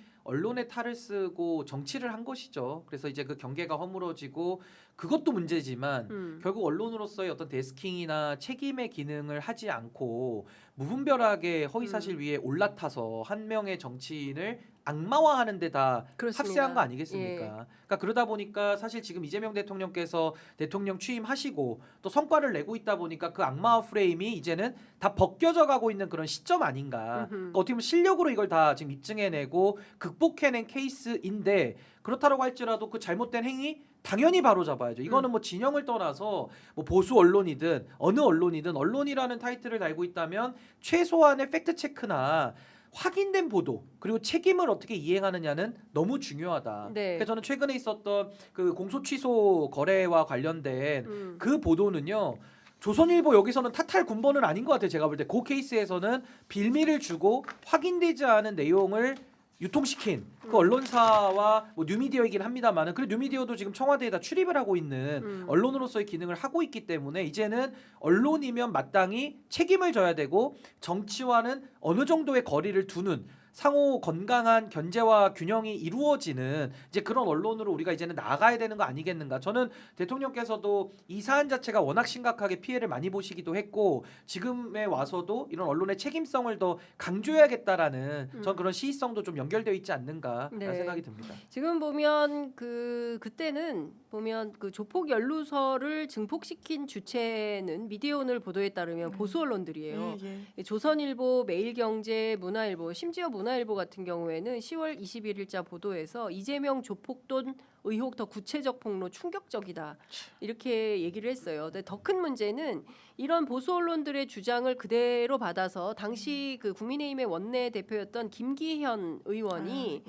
[SPEAKER 3] 탈을 쓰고 정치를 한 것이죠. 그래서 이제 그 경계가 허물어지고 그것도 문제지만 결국 언론으로서의 어떤 데스킹이나 책임의 기능을 하지 않고 무분별하게 허위사실 위에 올라타서 한 명의 정치인을 악마화하는 데다
[SPEAKER 1] 그렇습니다.
[SPEAKER 3] 합세한 거 아니겠습니까?
[SPEAKER 1] 예.
[SPEAKER 3] 그러니까 그러다 보니까 사실 지금 이재명 대통령께서 대통령 취임하시고 또 성과를 내고 있다 보니까 그 악마화 프레임이 이제는 다 벗겨져 가고 있는 그런 시점 아닌가. 그러니까 어떻게 보면 실력으로 이걸 다 지금 입증해내고 극복해낸 케이스인데 그렇다고 할지라도 그 잘못된 행위 당연히 바로 잡아야죠. 이거는 뭐 진영을 떠나서 뭐 보수 언론이든 어느 언론이든 언론이라는 타이틀을 달고 있다면 최소한의 팩트 체크나 확인된 보도 그리고 책임을 어떻게 이행하느냐는 너무 중요하다.
[SPEAKER 1] 네.
[SPEAKER 3] 그래서 저는 최근에 있었던 그 공소 취소 거래와 관련된 그 보도는요. 조선일보 여기서는 타탈 군번은 아닌 것 같아요. 제가 볼 때 그 케이스에서는 빌미를 주고 확인되지 않은 내용을 유통시킨 그 언론사와 뭐 뉴미디어이긴 합니다만은 그래 뉴미디어도 지금 청와대에다 출입을 하고 있는 언론으로서의 기능을 하고 있기 때문에 이제는 언론이면 마땅히 책임을 져야 되고 정치와는 어느 정도의 거리를 두는 상호 건강한 견제와 균형이 이루어지는 이제 그런 언론으로 우리가 이제는 나아가야 되는 거 아니겠는가. 저는 대통령께서도 이 사안 자체가 워낙 심각하게 피해를 많이 보시기도 했고 지금에 와서도 이런 언론의 책임성을 더 강조해야겠다라는 전 그런 시의성도 좀 연결되어 있지 않는가라는
[SPEAKER 1] 네.
[SPEAKER 3] 생각이 듭니다.
[SPEAKER 1] 지금 보면 그때는 보면 그 조폭 연루서를 증폭시킨 주체는 미디어오늘 보도에 따르면 보수 언론들이에요.
[SPEAKER 2] 예.
[SPEAKER 1] 조선일보, 매일경제, 문화일보, 심지어 문화일보 같은 경우에는 10월 21일자 보도에서 이재명 조폭돈 의혹 더 구체적 폭로 충격적이다 이렇게 얘기를 했어요. 근데 더 큰 문제는 이런 보수 언론들의 주장을 그대로 받아서 당시 그 국민의힘의 원내 대표였던 김기현 의원이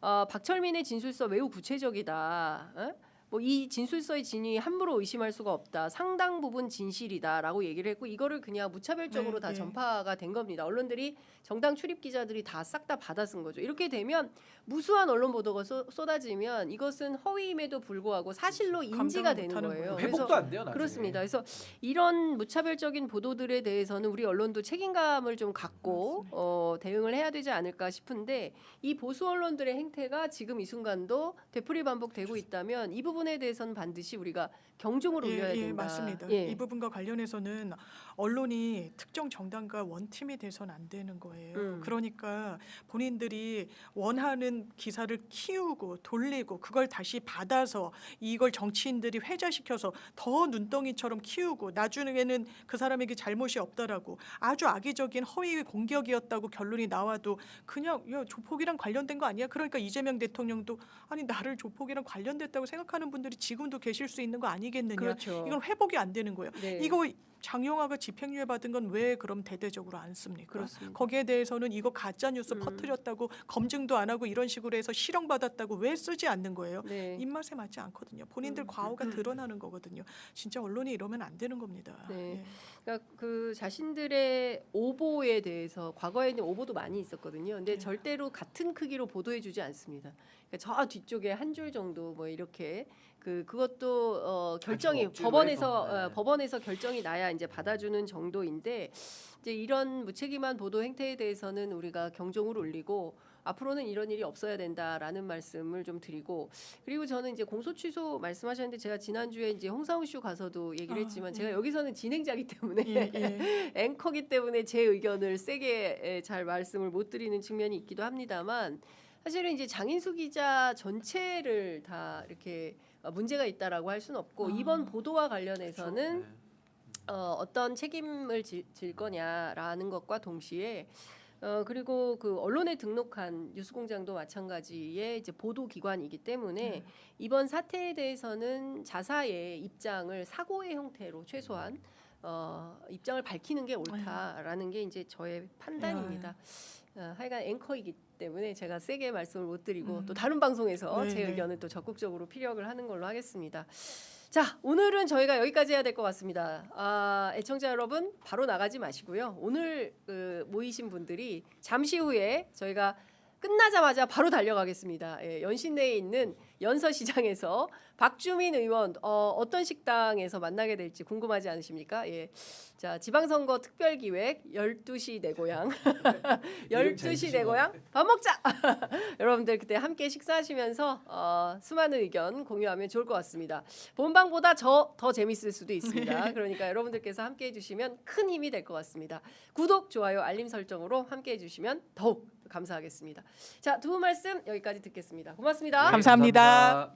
[SPEAKER 1] 박철민의 진술서 매우 구체적이다. 뭐 이 진술서의 진위 함부로 의심할 수가 없다. 상당 부분 진실이다라고 얘기를 했고 이거를 그냥 무차별적으로
[SPEAKER 2] 네,
[SPEAKER 1] 다
[SPEAKER 2] 네.
[SPEAKER 1] 전파가 된 겁니다. 언론들이 정당 출입 기자들이 다 싹 다 받아쓴 거죠. 이렇게 되면 무수한 언론 보도가 쏟아지면 이것은 허위임에도 불구하고 사실로 인지가
[SPEAKER 2] 감당을
[SPEAKER 1] 되는
[SPEAKER 2] 못하는
[SPEAKER 1] 거예요.
[SPEAKER 2] 거예요.
[SPEAKER 3] 회복도 안 돼요. 나중에.
[SPEAKER 1] 그렇습니다. 그래서 이런 무차별적인 보도들에 대해서는 우리 언론도 책임감을 좀 갖고 대응을 해야 되지 않을까 싶은데 이 보수 언론들의 행태가 지금 이 순간도 되풀이 반복되고 있다면 이 부분에 대해서는 반드시 우리가 경종을 울려야 된다.
[SPEAKER 2] 맞습니다.
[SPEAKER 1] 예.
[SPEAKER 2] 이 부분과 관련해서는 언론이 특정 정당과 원팀이 돼서는 안 되는 거예요. 그러니까 본인들이 원하는 기사를 키우고 돌리고 그걸 다시 받아서 이걸 정치인들이 회자시켜서 더 눈덩이처럼 키우고 나중에는 그 사람에게 잘못이 없다라고 아주 악의적인 허위 공격이었다고 결론이 나와도 그냥 야, 조폭이랑 관련된 거 아니야? 그러니까 이재명 대통령도 아니 나를 조폭이랑 관련됐다고 생각하는 분들이 지금도 계실 수 있는 거 아니겠느냐?
[SPEAKER 1] 그렇죠.
[SPEAKER 2] 이건 회복이 안 되는 거예요.
[SPEAKER 1] 네.
[SPEAKER 2] 이거 장영화가 집행유예 받은 건 왜 그럼 대대적으로 안 씁니까?
[SPEAKER 1] 그렇습니다.
[SPEAKER 2] 거기에 대해서는 이거 가짜 뉴스 퍼뜨렸다고 검증도 안 하고 이런 식으로 해서 실형 받았다고 왜 쓰지 않는 거예요?
[SPEAKER 1] 네.
[SPEAKER 2] 입맛에 맞지 않거든요. 본인들 과오가 드러나는 거거든요. 진짜 언론이 이러면 안 되는 겁니다.
[SPEAKER 1] 네.
[SPEAKER 2] 예.
[SPEAKER 1] 그러니까 그 자신들의 오보에 대해서 과거에는 오보도 많이 있었거든요. 근데
[SPEAKER 2] 네.
[SPEAKER 1] 절대로 같은 크기로 보도해주지 않습니다. 그러니까 저 뒤쪽에 한 줄 정도 뭐 이렇게 그것도 결정이
[SPEAKER 3] 억지로
[SPEAKER 1] 법원에서
[SPEAKER 3] 해서, 네.
[SPEAKER 1] 법원에서 결정이 나야 이제 받아주는 정도인데 이제 이런 무책임한 보도 행태에 대해서는 우리가 경종을 울리고 앞으로는 이런 일이 없어야 된다라는 말씀을 좀 드리고 그리고 저는 이제 공소 취소 말씀하셨는데 제가 지난주에 이제 홍사훈 쇼 가서도 얘기를 했지만 제가 여기서는 진행자기 때문에
[SPEAKER 2] 예, 예.
[SPEAKER 1] 앵커기 때문에 제 의견을 세게 잘 말씀을 못 드리는 측면이 있기도 합니다만 사실은 이제 장인수 기자 전체를 다 이렇게 문제가 있다라고 할 수는 없고 이번 보도와 관련해서는
[SPEAKER 3] 네.
[SPEAKER 1] 어떤 책임을 질 거냐라는 것과 동시에 그리고 그 언론에 등록한 뉴스공장도 마찬가지의 이제 보도 기관이기 때문에 이번 사태에 대해서는 자사의 입장을 사고의 형태로 최소한 입장을 밝히는 게 옳다라는 게 이제 저의 판단입니다. 하여간 앵커이기 때문에 제가 세게 말씀을 못 드리고 또 다른 방송에서
[SPEAKER 2] 네,
[SPEAKER 1] 제
[SPEAKER 2] 네.
[SPEAKER 1] 의견을 또 적극적으로 피력을 하는 걸로 하겠습니다. 자, 오늘은 저희가 여기까지 해야 될 것 같습니다. 애청자 여러분 바로 나가지 마시고요. 오늘 모이신 분들이 잠시 후에 저희가 끝나자마자 바로 달려가겠습니다. 예, 연신내에 있는 연서시장에서 박주민 의원 어떤 식당에서 만나게 될지 궁금하지 않으십니까? 예. 자, 지방선거 특별기획 12시 내 고향 12시 내 고향 밥 먹자. 여러분들 그때 함께 식사하시면서 수많은 의견 공유하면 좋을 것 같습니다. 본방보다 더 재밌을 수도 있습니다. 그러니까 여러분들께서 함께 해주시면 큰 힘이 될 것 같습니다. 구독, 좋아요, 알림 설정으로 함께 해주시면 더욱 감사하겠습니다. 자, 두 분 말씀 여기까지 듣겠습니다. 고맙습니다.
[SPEAKER 2] 감사합니다.